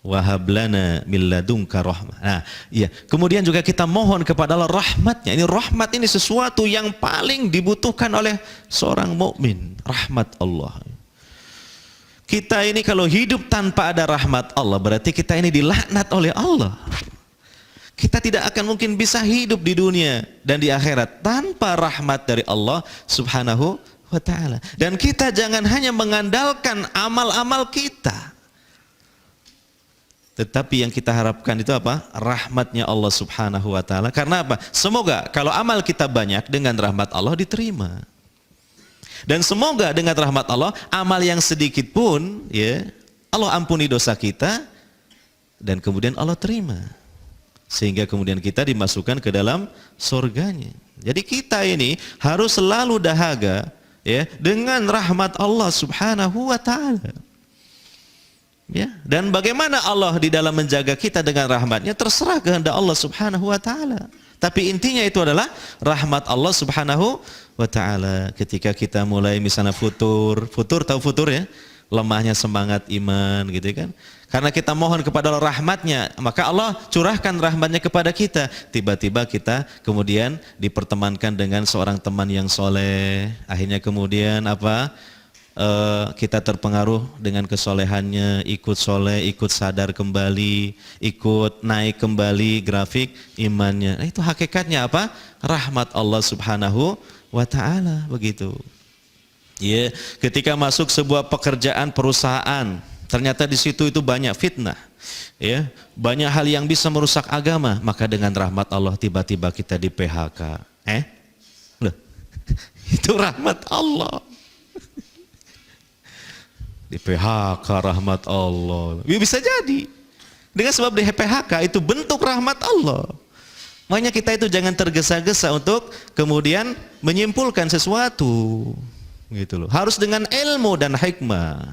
[SPEAKER 1] Wa hab lana min ladunka rahmah. Nah, iya. Kemudian juga kita mohon kepada Allah rahmatnya. Ini rahmat ini sesuatu yang paling dibutuhkan oleh seorang mukmin, rahmat Allah. Kita ini kalau hidup tanpa ada rahmat Allah, berarti kita ini dilaknat oleh Allah. Kita tidak akan mungkin bisa hidup di dunia dan di akhirat tanpa rahmat dari Allah Subhanahu wa ta'ala. Dan kita jangan hanya mengandalkan amal-amal kita. Tetapi yang kita harapkan itu apa? Rahmatnya Allah Subhanahu wa ta'ala. Karena apa? Semoga kalau amal kita banyak dengan rahmat Allah diterima. Dan semoga dengan rahmat Allah, amal yang sedikit pun, ya Allah ampuni dosa kita, dan kemudian Allah terima. Sehingga kemudian kita dimasukkan ke dalam surganya. Jadi kita ini harus selalu dahaga ya, dengan rahmat Allah Subhanahu wa ta'ala. Ya, dan bagaimana Allah di dalam menjaga kita dengan rahmatnya, terserah kehendak Allah Subhanahu wa ta'ala. Tapi intinya itu adalah rahmat Allah Subhanahu wa ta'ala. Ketika kita mulai misalnya futur, tahu futur ya? Lemahnya semangat iman gitu kan. Karena kita mohon kepada Allah rahmatnya, maka Allah curahkan rahmatnya kepada kita. Tiba-tiba kita kemudian dipertemankan dengan seorang teman yang soleh. Akhirnya kemudian apa? Kita terpengaruh dengan kesolehannya, ikut soleh, ikut sadar kembali, ikut naik kembali grafik imannya. Nah, itu hakikatnya apa? Rahmat Allah Subhanahu wa ta'ala, begitu. Ya, ketika masuk sebuah pekerjaan perusahaan, ternyata di situ itu banyak fitnah, ya, banyak hal yang bisa merusak agama, maka dengan rahmat Allah tiba-tiba kita di PHK. Loh, itu rahmat Allah. Di PHK rahmat Allah. Ya, bisa jadi. Dengan sebab di PHK itu bentuk rahmat Allah. Makanya kita itu jangan tergesa-gesa untuk kemudian menyimpulkan sesuatu. Gitu loh. Harus dengan ilmu dan hikmah.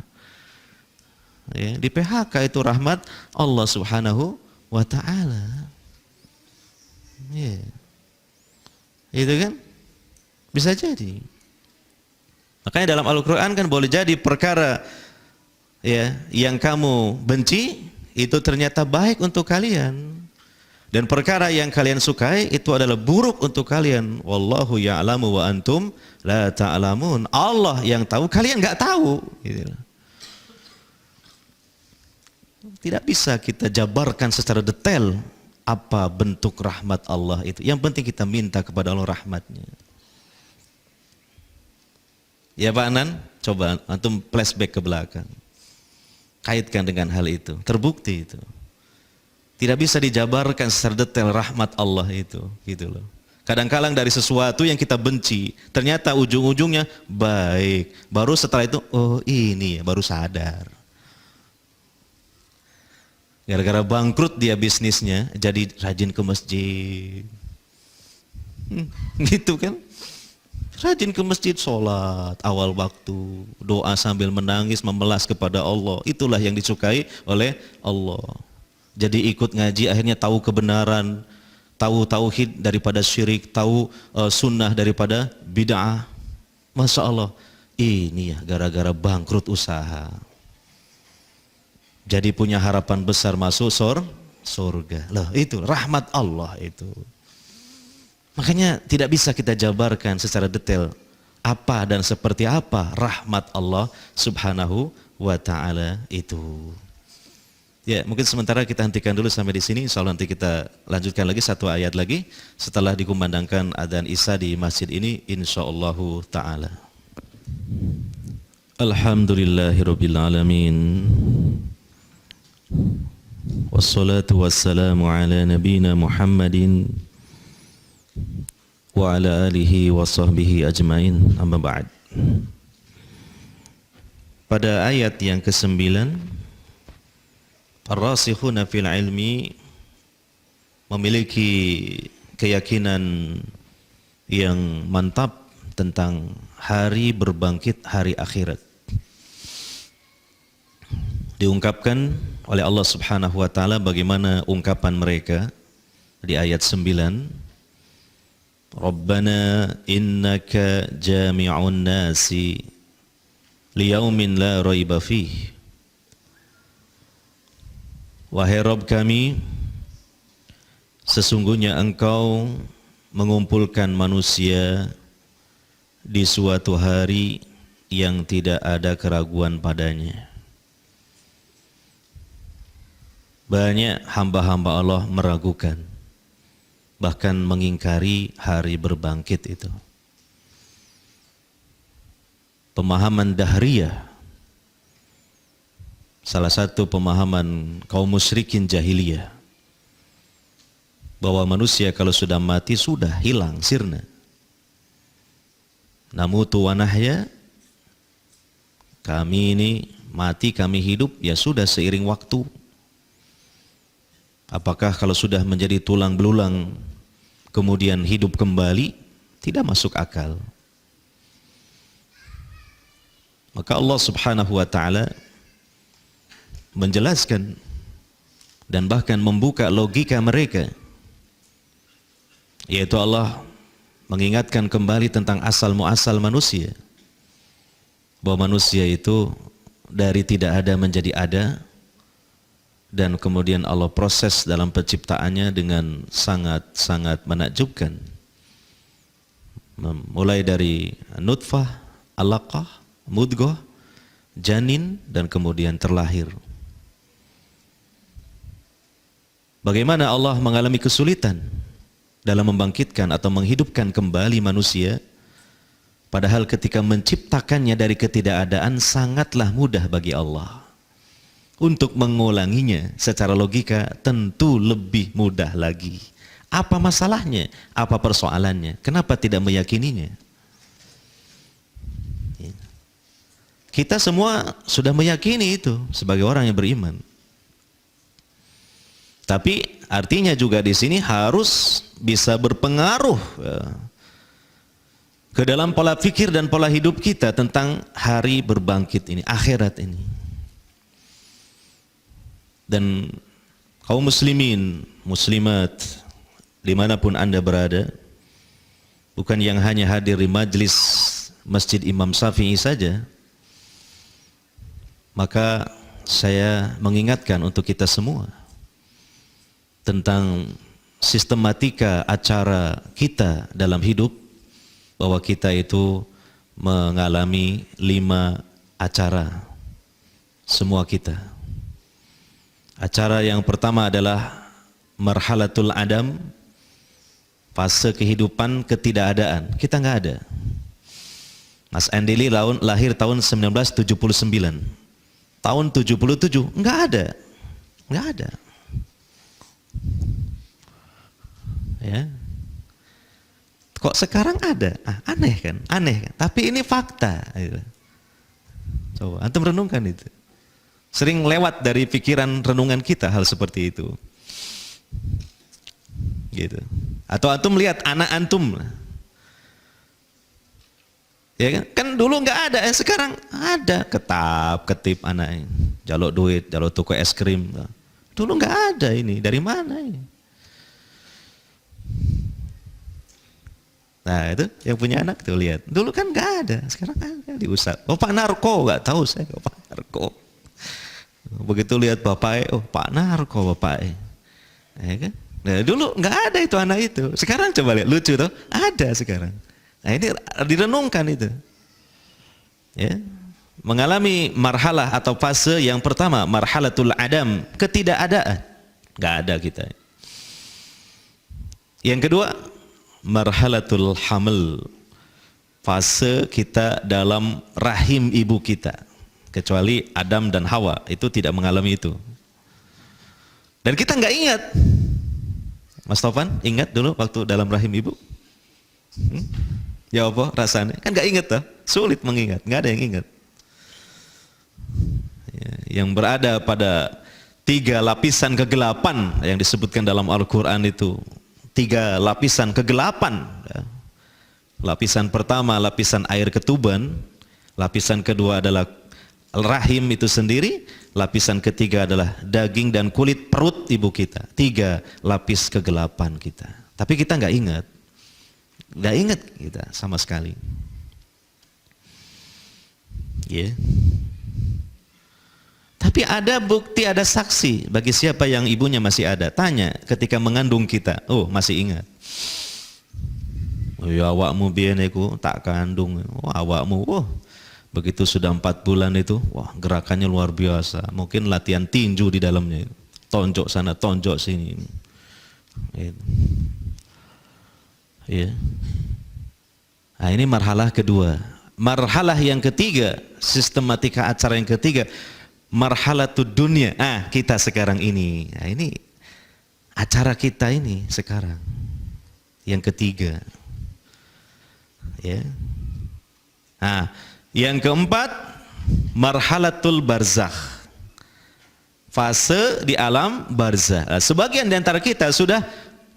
[SPEAKER 1] Ya, di PHK itu rahmat Allah Subhanahu wa ta'ala. Ya. Itu kan? Bisa jadi. Makanya dalam Al-Quran kan boleh jadi perkara ya, yang kamu benci itu ternyata baik untuk kalian, dan perkara yang kalian sukai itu adalah buruk untuk kalian. Wallahu ya'lamu wa antum la ta'lamun. Allah yang tahu, kalian nggak tahu gitu. Tidak bisa kita jabarkan secara detail apa bentuk rahmat Allah itu. Yang penting kita minta kepada Allah rahmatnya. Ya Pak Anan, coba antum flashback ke belakang. Kaitkan dengan hal itu, terbukti itu. Tidak bisa dijabarkan secara detail rahmat Allah itu, gitu loh. Kadang-kadang dari sesuatu yang kita benci, ternyata ujung-ujungnya baik. Baru setelah itu, oh ini ya, baru sadar. Gara-gara bangkrut dia bisnisnya, jadi rajin ke masjid. Gitu kan? Rajin ke masjid, sholat awal waktu, doa sambil menangis, memelas kepada Allah. Itulah yang disukai oleh Allah. Jadi ikut ngaji, akhirnya tahu kebenaran, tahu tauhid daripada syirik, tahu sunnah daripada bid'ah. Masya Allah, ini ya gara-gara bangkrut usaha. Jadi punya harapan besar masuk surga. Loh, itu rahmat Allah itu. Makanya tidak bisa kita jabarkan secara detail apa dan seperti apa rahmat Allah Subhanahu wa taala itu. Ya, mungkin sementara kita hentikan dulu sampai di sini. Insyaallah nanti kita lanjutkan lagi satu ayat lagi setelah dikumandangkan adzan Isya di masjid ini insyaallah taala. Alhamdulillahirabbil alamin. Wassalatu wassalamu ala nabiyyina Muhammadin wa ala alihi wa sahbihi ajmain. Amma ba'd. Pada ayat yang ke-9, ar-rasikhuna fil ilmi memiliki keyakinan yang mantap tentang hari berbangkit, hari akhirat. Diungkapkan oleh Allah Subhanahu wa taala bagaimana ungkapan mereka di ayat 9. Rabbana innaka jami'un nasi liyaumin la raiba fih. Wahai Rabb kami, sesungguhnya Engkau mengumpulkan manusia di suatu hari yang tidak ada keraguan padanya. Banyak hamba-hamba Allah meragukan, bahkan mengingkari hari berbangkit itu. Pemahaman Dahriyah, salah satu pemahaman kaum musyrikin jahiliyah, bahwa manusia kalau sudah mati sudah hilang, sirna. Namutu wa nahya, kami ini mati, kami hidup, ya sudah seiring waktu. Apakah kalau sudah menjadi tulang belulang kemudian hidup kembali? Tidak masuk akal. Maka Allah Subhanahu wa taala menjelaskan dan bahkan membuka logika mereka, yaitu Allah mengingatkan kembali tentang asal muasal manusia, bahwa manusia itu dari tidak ada menjadi ada, dan kemudian Allah proses dalam penciptaannya dengan sangat-sangat menakjubkan, mulai dari nutfah, alaqah, mudghah, janin, dan kemudian terlahir. Bagaimana Allah mengalami kesulitan dalam membangkitkan atau menghidupkan kembali manusia, padahal ketika menciptakannya dari ketidakadaan sangatlah mudah bagi Allah. Untuk mengulanginya secara logika tentu lebih mudah lagi. Apa masalahnya? Apa persoalannya? Kenapa tidak meyakininya? Kita semua sudah meyakini itu sebagai orang yang beriman. Tapi artinya juga di sini harus bisa berpengaruh ke dalam pola pikir dan pola hidup kita tentang hari berbangkit ini, akhirat ini. Dan kaum muslimin, muslimat, dimanapun Anda berada, bukan yang hanya hadir di majlis Masjid Imam Syafi'i saja, maka saya mengingatkan untuk kita semua tentang sistematika acara kita dalam hidup, bahwa kita itu mengalami 5 acara, semua kita. Acara yang pertama adalah marhalatul adam, fase kehidupan ketidakadaan. Kita nggak ada. Mas Andili lahir tahun 1979. Tahun 77 nggak ada. Nggak ada. Ya. Kok sekarang ada? Aneh kan? Aneh kan? Tapi ini fakta. Coba antum renungkan itu. Sering lewat dari pikiran renungan kita hal seperti itu. Gitu. Atau antum lihat anak antum. Ya kan? Kan dulu nggak ada, sekarang ada, ketip anaknya. Jaluk duit, jaluk toko es krim. Dulu nggak ada ini, dari mana ini? Nah itu yang punya anak tuh lihat. Dulu kan nggak ada, sekarang ada diusap. Bapak narko, nggak tahu saya bapak narko. Begitu lihat bapak, oh Pak narko bapak. Ya kan? Nah, dulu nggak ada itu anak itu. Sekarang coba lihat, lucu tuh, ada sekarang. Nah ini direnungkan itu. Ya, mengalami marhalah atau fase yang pertama, marhalatul adam, ketidakadaan, nggak ada kita. Yang kedua, marhalatul hamil, fase kita dalam rahim ibu kita. Kecuali Adam dan Hawa itu tidak mengalami itu. Dan kita nggak ingat. Mas Taufan, ingat dulu waktu dalam rahim ibu? Ya apa rasanya? Kan nggak ingat tuh, sulit mengingat, nggak ada yang ingat. Ya, yang berada pada 3 lapisan kegelapan yang disebutkan dalam Al-Quran itu, 3 lapisan kegelapan. Lapisan pertama lapisan air ketuban, lapisan kedua adalah rahim itu sendiri, lapisan ketiga adalah daging dan kulit perut ibu kita. 3 lapis kegelapan kita. Tapi kita nggak ingat kita sama sekali. Ya. Yeah. Tapi ada bukti, ada saksi bagi siapa yang ibunya masih ada. Tanya ketika mengandung kita, oh masih ingat. Oh ya awakmu biyen iku tak kandung. Oh awakmu, oh begitu sudah 4 bulan itu, wah gerakannya luar biasa. Mungkin latihan tinju di dalamnya. Tonjok sana, tonjok sini. Gitu. Ya. Nah ini marhalah kedua. Marhalah yang ketiga, sistematika acara yang ketiga, marhalatud dunia. Kita sekarang ini. Nah ini acara kita ini sekarang. Yang ketiga. Ya. Nah, yang keempat, marhalatul barzakh, fase di alam barzakh. Sebagian di antara kita sudah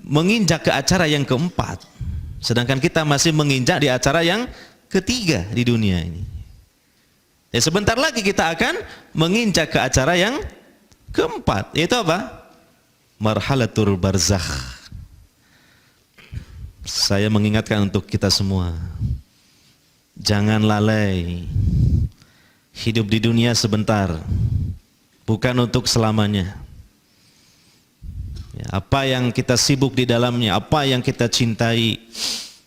[SPEAKER 1] menginjak ke acara yang keempat, sedangkan kita masih menginjak di acara yang ketiga di dunia ini. Ya, sebentar lagi kita akan menginjak ke acara yang keempat, yaitu apa? Marhalatul barzakh. Saya mengingatkan untuk kita semua, jangan lalai. Hidup di dunia sebentar, bukan untuk selamanya. Apa yang kita sibuk di dalamnya, apa yang kita cintai,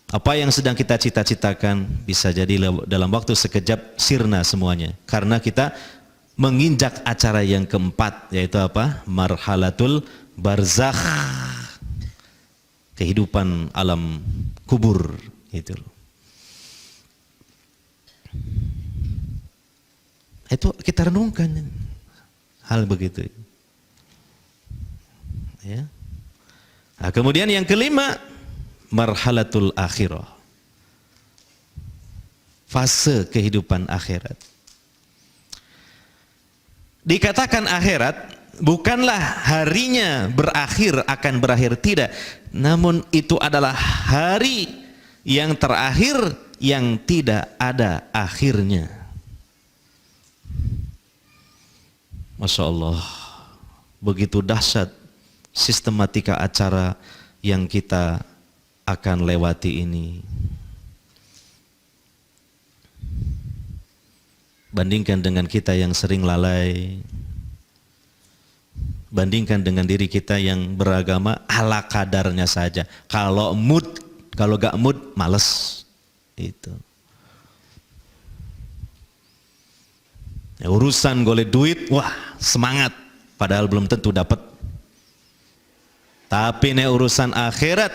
[SPEAKER 1] apa yang sedang kita cita-citakan, bisa jadi dalam waktu sekejap sirna semuanya. Karena kita menginjak acara yang keempat, yaitu apa? Marhalatul barzakh, kehidupan alam kubur itu. Itu kita renungkan hal begitu. Ya. Nah, kemudian yang kelima, marhalatul akhirah, fase kehidupan akhirat. Dikatakan akhirat bukanlah harinya berakhir, akan berakhir, tidak, namun itu adalah hari yang terakhir yang tidak ada akhirnya. Masya Allah, begitu dahsyat sistematika acara yang kita akan lewati ini. Bandingkan dengan kita yang sering lalai, bandingkan dengan diri kita yang beragama ala kadarnya saja. Kalau mood, kalau gak mood, males. Itu. Ya, urusan golek duit, wah semangat, padahal belum tentu dapat. Tapi ini urusan akhirat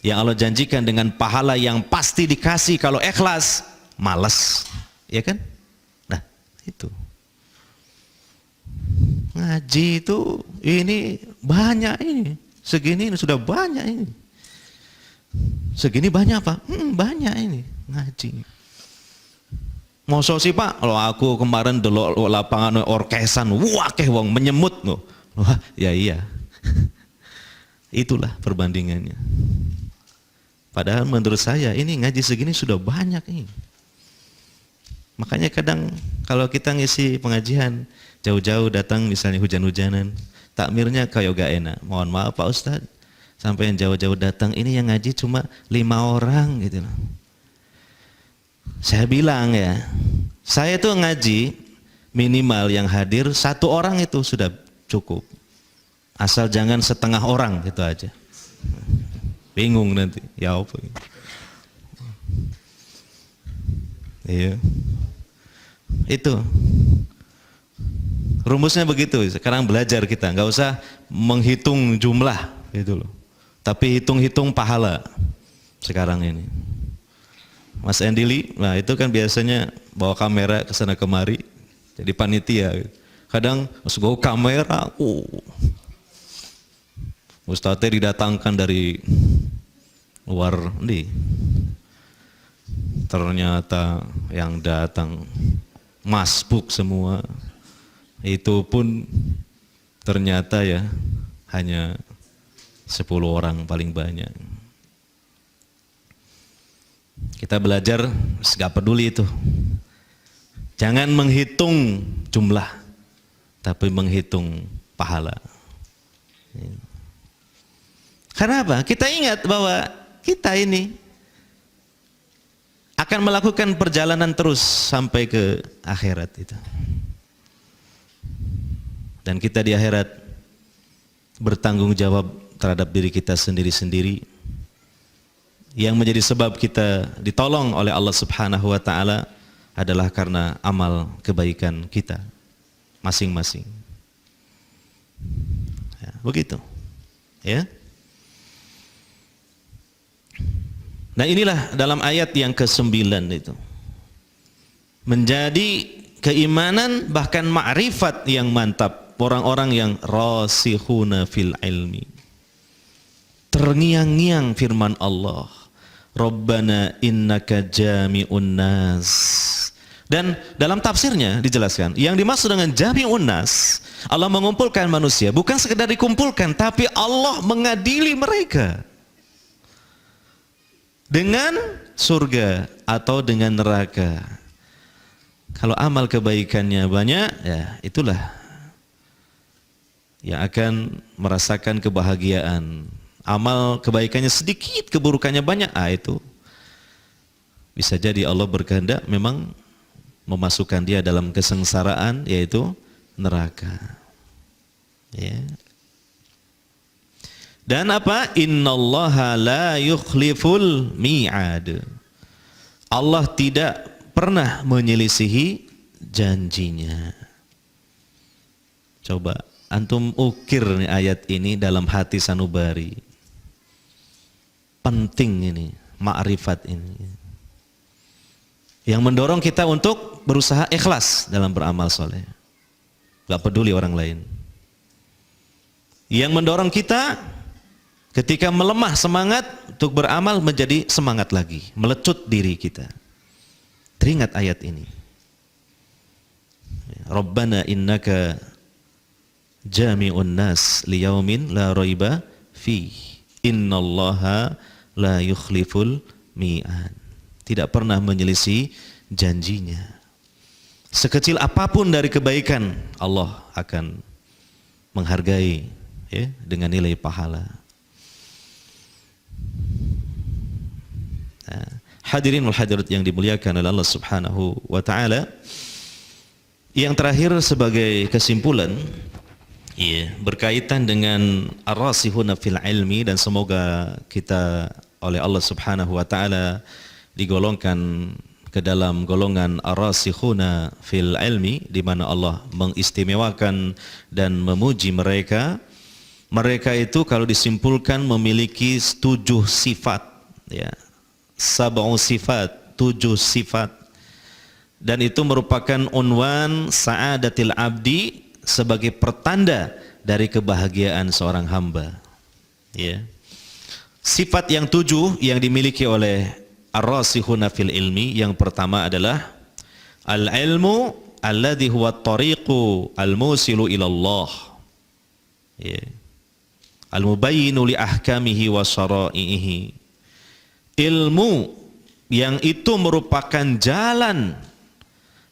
[SPEAKER 1] yang Allah janjikan dengan pahala yang pasti dikasih kalau ikhlas, malas, ya kan? Nah itu ngaji itu ini banyak ini, segini ini sudah banyak ini, segini banyak apa? Banyak ini ngaji. Masa sih Pak, kalau aku kemarin delok lapangan orkesan, wah keh wong menyemut no. Wah, ya iya. Itulah perbandingannya. Padahal menurut saya ini ngaji segini sudah banyak ini. Makanya kadang kalau kita ngisi pengajian jauh-jauh datang misalnya hujan-hujanan, takmirnya kayak gak enak. Mohon maaf Pak Ustadz, sampai yang jauh-jauh datang ini yang ngaji cuma 5 orang gitu loh. Saya bilang ya, saya tuh ngaji minimal yang hadir 1 orang itu sudah cukup. Asal jangan setengah orang, itu aja. Bingung nanti, ya apa? Iya. Itu. Rumusnya begitu. Sekarang belajar kita, nggak usah menghitung jumlah gitu loh. Tapi hitung-hitung pahala sekarang ini. Mas Endili, nah itu kan biasanya bawa kamera ke sana kemari, jadi panitia. Kadang bawa kamera, Ustadznya didatangkan dari luar nih. Ternyata yang datang masbuk semua. Itu pun ternyata ya hanya 10 orang paling banyak. Kita belajar gak peduli itu. Jangan menghitung jumlah, tapi menghitung pahala. Karena apa? Kita ingat bahwa kita ini akan melakukan perjalanan terus sampai ke akhirat itu. Dan kita di akhirat bertanggung jawab terhadap diri kita sendiri-sendiri. Yang menjadi sebab kita ditolong oleh Allah Subhanahu wa taala adalah karena amal kebaikan kita masing-masing. Ya, begitu. Ya. Nah inilah dalam ayat yang ke-9 itu. Menjadi keimanan bahkan ma'rifat yang mantap. Orang-orang yang rasikhuna fil ilmi. Terngiang-ngiang firman Allah. Rabbana innaka jami'un nas. Dan dalam tafsirnya dijelaskan, yang dimaksud dengan jami'un nas, Allah mengumpulkan manusia, bukan sekedar dikumpulkan, tapi Allah mengadili mereka. Dengan surga atau dengan neraka. Kalau amal kebaikannya banyak, ya itulah yang akan merasakan kebahagiaan. Amal kebaikannya sedikit, keburukannya banyak, itu bisa jadi Allah berkehendak memang memasukkan dia dalam kesengsaraan, yaitu neraka. Ya. Dan apa? Innallaha la yukhliful mi'ad. Allah tidak pernah menyelisihi janjinya. Coba antum ukir nih ayat ini dalam hati sanubari. Penting ini, ma'rifat ini. Yang mendorong kita untuk berusaha ikhlas dalam beramal soleh. Gak peduli orang lain. Yang mendorong kita ketika melemah semangat untuk beramal menjadi semangat lagi, melecut diri kita. Teringat ayat ini. Rabbana innaka jami'un nas liyaumin la raiba fi. Innallaha la yukhliful mi'ad. Tidak pernah menyelisih janjinya. Sekecil apapun dari kebaikan, Allah akan menghargai ya, dengan nilai pahala. Nah, hadirin wal hadirat yang dimuliakan oleh Allah Subhanahu wa taala. Yang terakhir sebagai kesimpulan, berkaitan dengan ar-rasihuna fil ilmi, dan semoga kita oleh Allah Subhanahu wa taala digolongkan ke dalam golongan ar-rasikhuna fil ilmi, di mana Allah mengistimewakan dan memuji mereka. Mereka itu kalau disimpulkan memiliki 7 sifat, ya. 7 sifat, 7 sifat. Dan itu merupakan unwan sa'adatil abdi, sebagai pertanda dari kebahagiaan seorang hamba. Ya. Sifat yang 7 yang dimiliki oleh ar-rasikhuna fil ilmi, yang pertama adalah al-ilmu alladhi huwa at-tariqu al-musilu ila Allah. Ya. Al-mubayyinu li ahkamihi wa syara'ihi. Ilmu yang itu merupakan jalan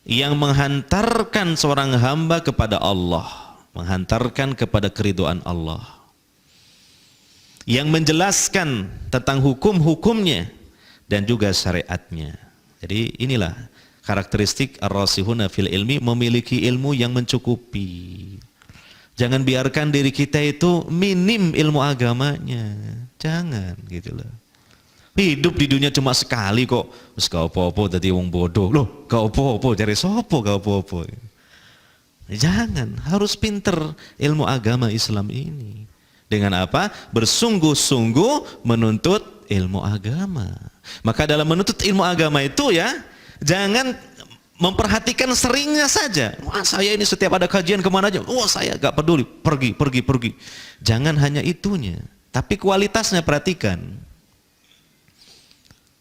[SPEAKER 1] yang menghantarkan seorang hamba kepada Allah, menghantarkan kepada keridhaan Allah, yang menjelaskan tentang hukum-hukumnya dan juga syariatnya. Jadi inilah karakteristik ar-rasihuna fil ilmi, memiliki ilmu yang mencukupi, Jangan biarkan diri kita itu minim ilmu agamanya. Jangan gitu loh. Hidup di dunia cuma sekali kok. Wis gak apa-apa dadi wong bodoh. Loh, gak apa-apa cari sopo gak apa-apa. Jangan, harus pinter ilmu agama Islam ini. Dengan apa? Bersungguh-sungguh menuntut ilmu agama. Maka dalam menuntut ilmu agama itu ya, jangan memperhatikan seringnya saja. Wah, saya ini setiap ada kajian kemana aja, wah saya gak peduli, pergi. Jangan hanya itunya, tapi kualitasnya perhatikan.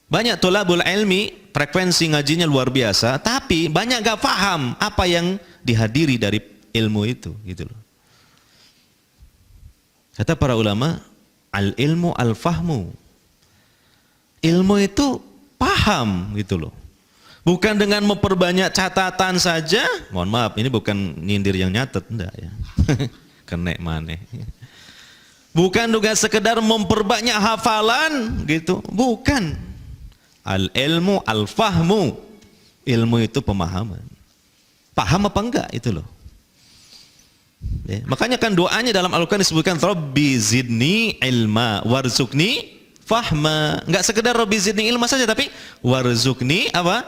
[SPEAKER 1] Banyak tolabul ilmi, frekuensi ngajinya luar biasa, tapi banyak gak paham apa yang dihadiri dari ilmu itu, gitu loh. Kata para ulama, al ilmu al fahmu. Ilmu itu paham, gitu loh. Bukan dengan memperbanyak catatan saja. Mohon maaf, ini bukan nyindir yang nyatet, enggak ya. Kenek maneh. Bukan juga sekedar memperbanyak hafalan, gitu. Bukan. Al ilmu al fahmu. Ilmu itu pemahaman. Paham apa enggak itu loh. Ya, makanya kan doanya dalam Al-Quran disebutkan Rabbi zidni ilma warzukni fahma. Enggak sekedar Rabbi zidni ilma saja, tapi warzukni apa?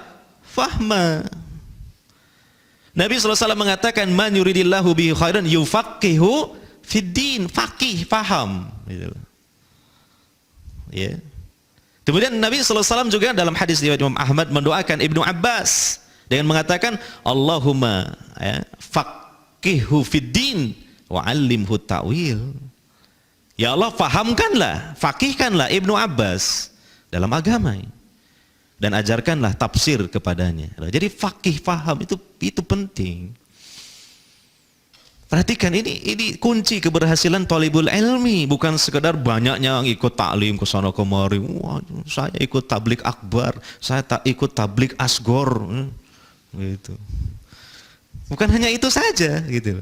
[SPEAKER 1] Fahma. Nabi SAW mengatakan man yuridillahu bihi khairan yufaqihu fiddin. Faqih, paham gitu. Ya. Kemudian Nabi SAW juga dalam hadis riwayat Imam Ahmad mendoakan Ibnu Abbas dengan mengatakan Allahumma ya, faqihhu fiddin wa 'allimhu ta'wil. Ya Allah, fahamkanlah, faqihkanlah Ibnu Abbas dalam agama ini. Dan ajarkanlah tafsir kepadanya. Jadi faqih, faham itu penting. Perhatikan ini kunci keberhasilan thalibul ilmi, bukan sekedar banyaknya yang ikut taklim ke sana kemari. Wah, saya ikut tablik akbar, saya tak ikut tablik asgor, gitu. Bukan hanya itu saja, gitu.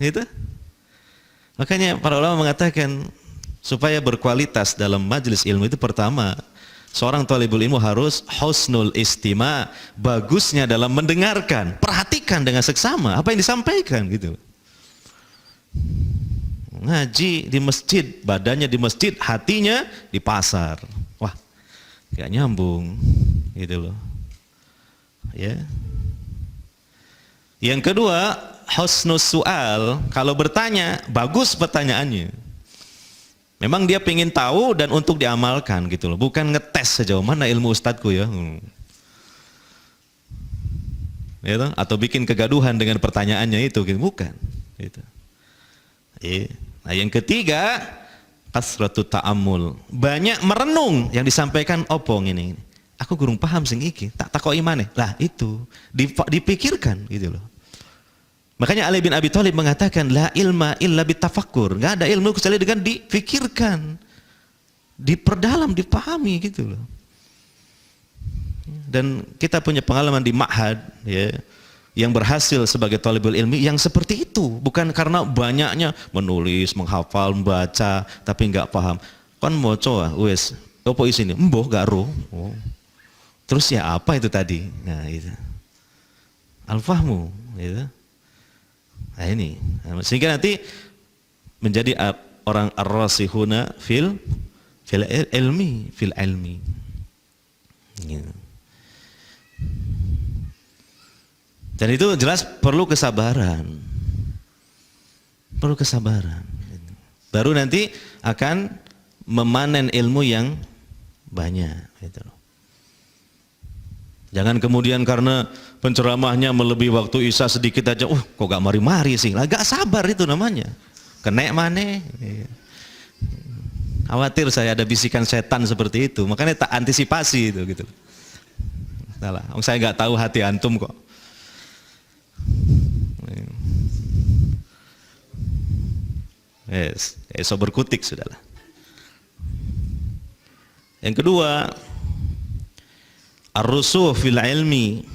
[SPEAKER 1] Gitu. Makanya para ulama mengatakan supaya berkualitas dalam majelis ilmu itu pertama, seorang thalibul ilmu harus husnul istima, bagusnya dalam mendengarkan, perhatikan dengan seksama apa yang disampaikan gitu. Ngaji di masjid, badannya di masjid, hatinya di pasar. Wah, gak nyambung gitu loh. Ya. Yang kedua, husnus su'al, kalau bertanya, bagus pertanyaannya. Memang dia pengen tahu dan untuk diamalkan gitu loh, bukan ngetes sejauh mana ilmu ustadku ya. Gitu? Atau bikin kegaduhan dengan pertanyaannya itu, gitu. Bukan. Gitu. Nah yang ketiga, kasratu ta'amul, banyak merenung yang disampaikan opong ini. Aku gurung paham sing iki, tak takoi maneh. Lah itu dipikirkan gitu loh. Makanya Ali bin Abi Thalib mengatakan la ilma illa bitafakkur. Enggak ada ilmu kecuali dengan dipikirkan, diperdalam, dipahami gitu loh. Dan kita punya pengalaman di ma'had ya, yang berhasil sebagai thalibul ilmi yang seperti itu, bukan karena banyaknya menulis, menghafal, membaca tapi enggak paham. Kan moco wes, opo isine? Mboh gak ro. Oh. Terus ya apa itu tadi? Nah, itu. Al-fahmu, gitu. Nah ini, sehingga nanti menjadi orang ar-rasihuna fil ilmi. Gitu. Dan itu jelas perlu kesabaran. Perlu kesabaran. Baru nanti akan memanen ilmu yang banyak. Gitu. Jangan kemudian karena penceramahnya melebihi waktu isya sedikit aja, kok gak mari-mari sih, lah gak sabar itu namanya, kenek maneh. Khawatir saya ada bisikan setan seperti itu, makanya tak antisipasi itu gitu. Salah, saya gak tahu hati antum kok. Yes, so berkutik sudahlah. Yang kedua, ar-rusuh fil ilmi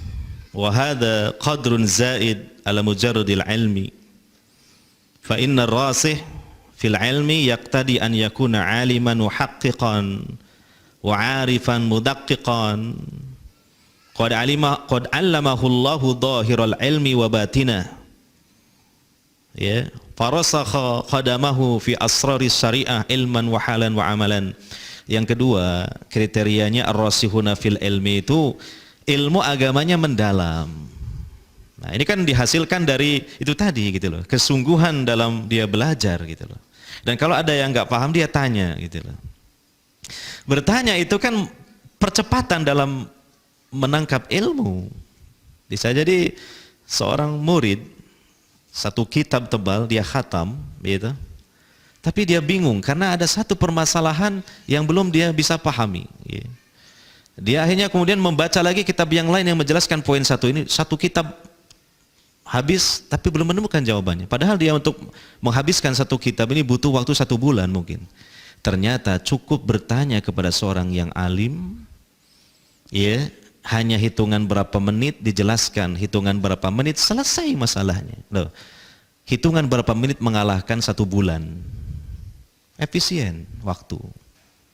[SPEAKER 1] wa hadha qadrun zaid ala mujarradil ilmi fa inna ar-rasih fil ilmi yaqtadi an yakuna aliman muhaqqiqan wa 'arifan mudaqqiqan qad allamahu Allahu dhahiral ilmi wa batinah Ya, farasakha qadamahu fi asraris syariah ilman wa halan wa amalan. Yang kedua, kriterianya ar-rasihuna fil ilmi itu ilmu agamanya mendalam. Nah, ini kan dihasilkan dari itu tadi gitu loh, kesungguhan dalam dia belajar gitu loh. Dan kalau ada yang nggak paham dia tanya gitu loh. Bertanya itu kan percepatan dalam menangkap ilmu. Bisa jadi seorang murid satu kitab tebal dia khatam gitu. Tapi dia bingung karena ada satu permasalahan yang belum dia bisa pahami. Dia akhirnya kemudian membaca lagi kitab yang lain yang menjelaskan poin satu ini. Satu kitab habis tapi belum menemukan jawabannya. Padahal dia untuk menghabiskan satu kitab ini butuh waktu 1 bulan mungkin. Ternyata cukup bertanya kepada seorang yang alim, ya, hanya hitungan berapa menit dijelaskan, hitungan berapa menit selesai masalahnya. Loh, hitungan berapa menit mengalahkan 1 bulan. Efisien waktu.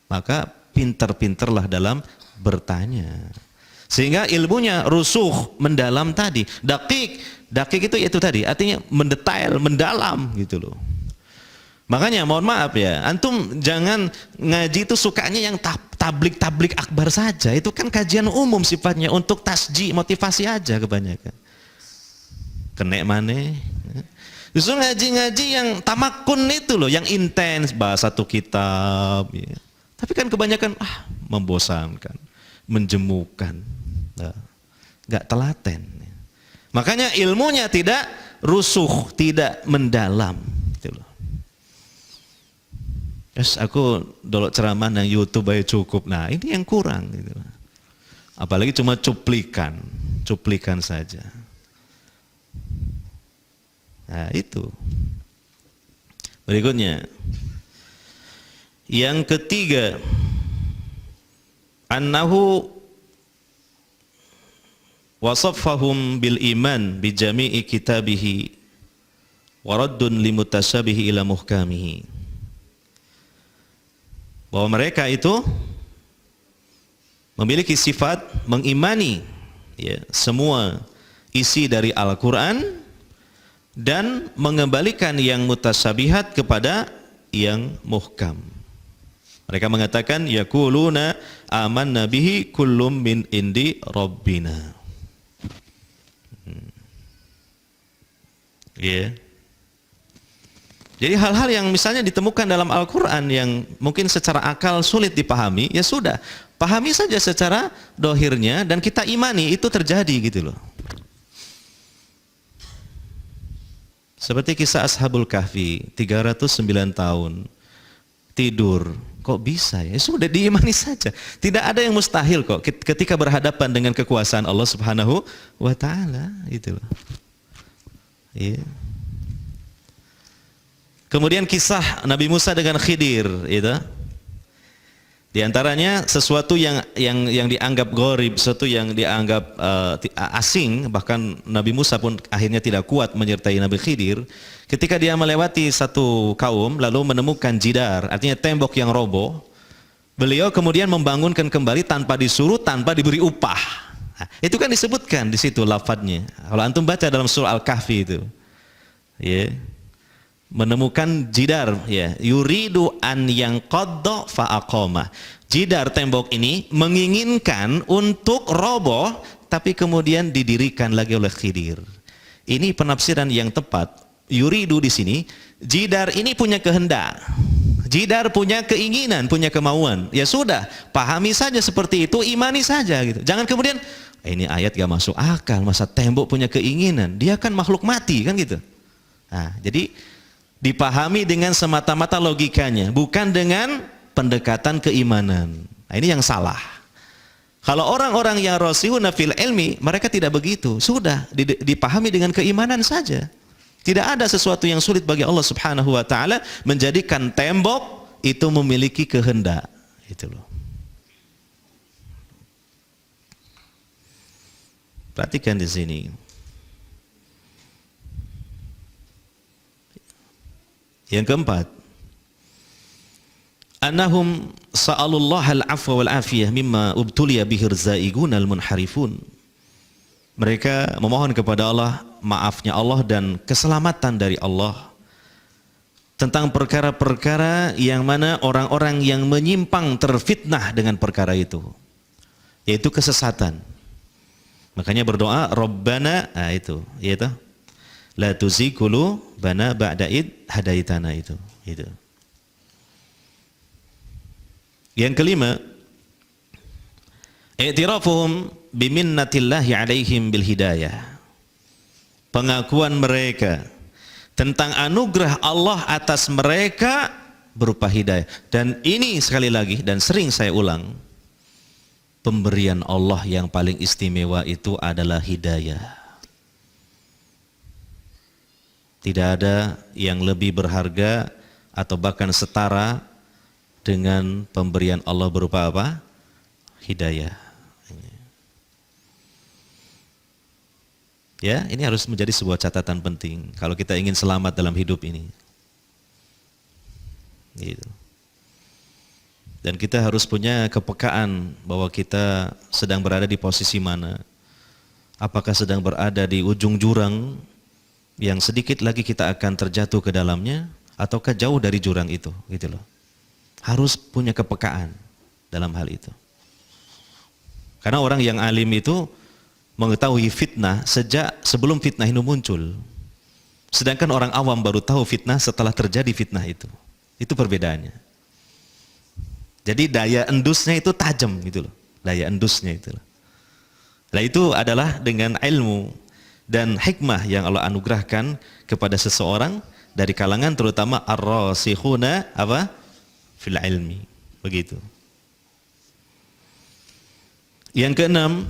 [SPEAKER 1] Maka pinter-pinterlah dalam bertanya. Sehingga ilmunya rusuh, mendalam tadi. Dakik itu tadi, artinya mendetail, mendalam gitu loh. Makanya mohon maaf ya, antum jangan ngaji itu sukanya yang tablik akbar saja. Itu kan kajian umum sifatnya untuk tasji, motivasi aja kebanyakan. Kenek maneh. Justru ngaji-ngaji yang tamakun itu loh, yang intens, bahas satu kitab. Ya. Tapi kan kebanyakan membosankan, menjemukan, nggak telaten. Makanya ilmunya tidak rusuh, tidak mendalam. Gitu loh. Yes, aku dolok ceramah nang YouTube aja cukup. Nah ini yang kurang. Gitu. Apalagi cuma cuplikan saja. Nah itu. Berikutnya, yang ketiga, annahu wasaffahum bil iman bi jami'i kitabihi wa raddun limutasyabihi ila muhkamihi. Bahwa mereka itu memiliki sifat mengimani ya, semua isi dari Al-Quran dan mengembalikan yang mutasyabihat kepada yang muhkam. Mereka mengatakan yaquluna amanna bihi kullum min indi rabbina. Ya. Jadi hal-hal yang misalnya ditemukan dalam Al-Quran yang mungkin secara akal sulit dipahami, ya sudah, pahami saja secara dohirnya dan kita imani itu terjadi gitu loh. Seperti kisah Ashabul Kahfi, 309 tahun tidur, kok bisa ya? Sudah diimani saja. Tidak ada yang mustahil kok ketika berhadapan dengan kekuasaan Allah Subhanahu wa taala, itu loh. Iya. Kemudian kisah Nabi Musa dengan Khidir, itu. Di antaranya sesuatu yang dianggap gharib, sesuatu yang dianggap asing, bahkan Nabi Musa pun akhirnya tidak kuat menyertai Nabi Khidir. Ketika dia melewati satu kaum lalu menemukan jidar, artinya tembok yang roboh, beliau kemudian membangunkan kembali tanpa disuruh, tanpa diberi upah. Nah, itu kan disebutkan di situ lafadznya. Kalau antum baca dalam surah Al-Kahfi itu, ya. Menemukan jidar, ya, yuridu an yang qadda fa aqama. Jidar tembok ini menginginkan untuk roboh tapi kemudian didirikan lagi oleh Khidir. Ini penafsiran yang tepat. Yuridu di sini, jidar ini punya kehendak. Jidar punya keinginan, punya kemauan. Ya sudah, pahami saja seperti itu, imani saja gitu. Jangan kemudian ini ayat gak masuk akal, masa tembok punya keinginan? Dia kan makhluk mati kan gitu. Nah, jadi dipahami dengan semata-mata logikanya, bukan dengan pendekatan keimanan. Nah, ini yang salah. Kalau orang-orang yang rasihuna fil ilmi, mereka tidak begitu. Sudah dipahami dengan keimanan saja. Tidak ada sesuatu yang sulit bagi Allah Subhanahu wa taala menjadikan tembok itu memiliki kehendak. Itu loh. Perhatikan di sini. Yang keempat, annahum sa'alullah al-'afwa wal 'afiyah mimma ubtuliya bihi ar-za'igun al-munharifun. Mereka memohon kepada Allah maafnya Allah dan keselamatan dari Allah tentang perkara-perkara yang mana orang-orang yang menyimpang terfitnah dengan perkara itu, yaitu kesesatan. Makanya berdoa Rabbana, itu yaitu la tuzigh qulubana ba'da id hadaitana, itu. Yang kelima, i'tirafuhum biminnatillahi alaihim bil hidayah. Pengakuan mereka tentang anugerah Allah atas mereka berupa hidayah. Dan ini sekali lagi dan sering saya ulang, pemberian Allah yang paling istimewa itu adalah hidayah. Tidak ada yang lebih berharga atau bahkan setara dengan pemberian Allah berupa apa? Hidayah. Ya, ini harus menjadi sebuah catatan penting kalau kita ingin selamat dalam hidup ini. Gitu. Dan kita harus punya kepekaan bahwa kita sedang berada di posisi mana. Apakah sedang berada di ujung jurang yang sedikit lagi kita akan terjatuh ke dalamnya, ataukah jauh dari jurang itu, gitu loh. Harus punya kepekaan dalam hal itu. Karena orang yang alim itu mengetahui fitnah sejak sebelum fitnah itu muncul. Sedangkan orang awam baru tahu fitnah setelah terjadi fitnah itu. Itu perbedaannya. Jadi daya endusnya itu tajam gitu loh. Daya endusnya itu loh. Nah, itu adalah dengan ilmu dan hikmah yang Allah anugerahkan kepada seseorang dari kalangan terutama ar-rasikhuna apa? Fil ilmi. Begitu. Yang keenam,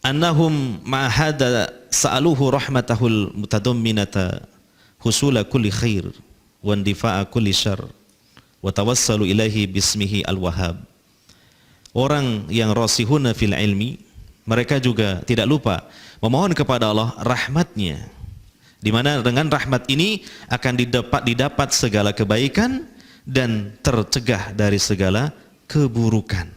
[SPEAKER 1] annahum ma'hada sa'aluhu rahmatahul mutadamminata husula kulli khair wa indifa'a kulli syarr wa tawassalu ilaihi bismihi al-wahhab. Orang yang rasihuna fil ilmi, mereka juga tidak lupa memohon kepada Allah rahmatnya, di mana dengan rahmat ini akan didapat segala kebaikan dan tercegah dari segala keburukan.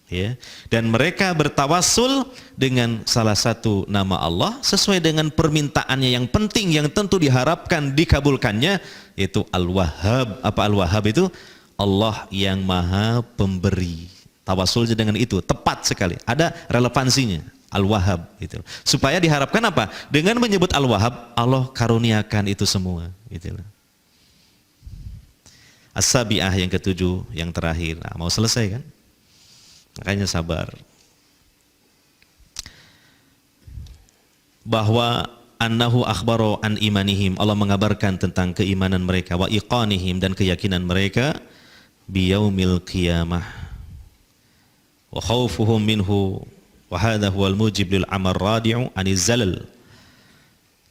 [SPEAKER 1] Ya. Dan mereka bertawassul dengan salah satu nama Allah sesuai dengan permintaannya yang penting yang tentu diharapkan dikabulkannya, yaitu Al-Wahhab. Apa Al-Wahhab itu? Allah yang Maha Pemberi. Tawassul dengan itu tepat sekali, ada relevansinya. Al-Wahhab itu. Supaya diharapkan apa? Dengan menyebut Al-Wahhab, Allah karuniakan itu semua, gitu. As-Sabi'ah yang ketujuh, yang terakhir. Nah, mau selesai kan? Makanya sabar. Bahwa annahu akhbaro an imanihim, Allah mengabarkan tentang keimanan mereka, wa iqanihim, dan keyakinan mereka biyaumil qiyamah wa khawfuhum minhu wa hadha huwal mujib lil amar radi'u aniz zalal.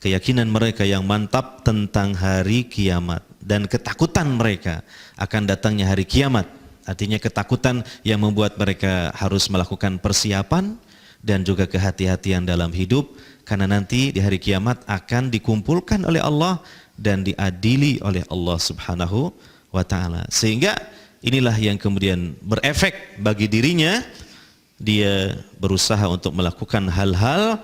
[SPEAKER 1] Keyakinan mereka yang mantap tentang hari kiamat dan ketakutan mereka akan datangnya hari kiamat. Artinya ketakutan yang membuat mereka harus melakukan persiapan dan juga kehati-hatian dalam hidup, karena nanti di hari kiamat akan dikumpulkan oleh Allah dan diadili oleh Allah Subhanahu wa ta'ala. Sehingga inilah yang kemudian berefek bagi dirinya, dia berusaha untuk melakukan hal-hal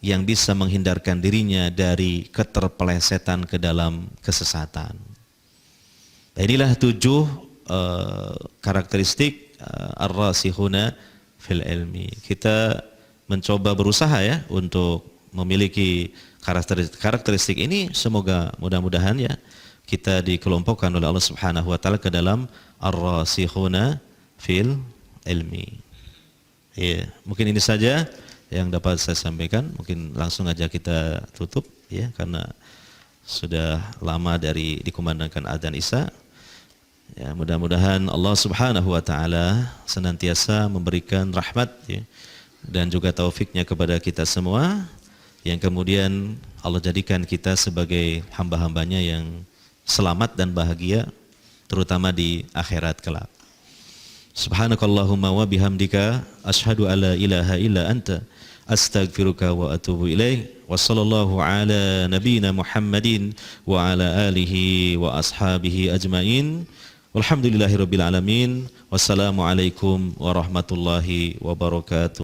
[SPEAKER 1] yang bisa menghindarkan dirinya dari keterpelesetan ke dalam kesesatan. Nah, inilah 7 karakteristik ar-rasikhuna fil ilmi. Kita mencoba berusaha ya untuk memiliki karakteristik ini. Semoga mudah-mudahan ya kita dikelompokkan oleh Allah Subhanahu wa taala ke dalam ar-rasikhuna fil ilmi. Ya, mungkin ini saja yang dapat saya sampaikan. Mungkin langsung aja kita tutup ya, karena sudah lama dari dikumandangkan adzan Isya. Ya, mudah-mudahan Allah Subhanahu wa taala senantiasa memberikan rahmat ya, dan juga taufiknya kepada kita semua, yang kemudian Allah jadikan kita sebagai hamba-hambanya yang selamat dan bahagia, terutama di akhirat kelak. Subhanakallahumma wa bihamdika asyhadu alla ilaha illa anta astaghfiruka wa atubu ilaik. Wa sallallahu ala nabiyyina Muhammadin wa ala alihi wa ashabihi ajmain. Walhamdulillahirabbil alamin. Wassalamualaikum warahmatullahi wabarakatuh.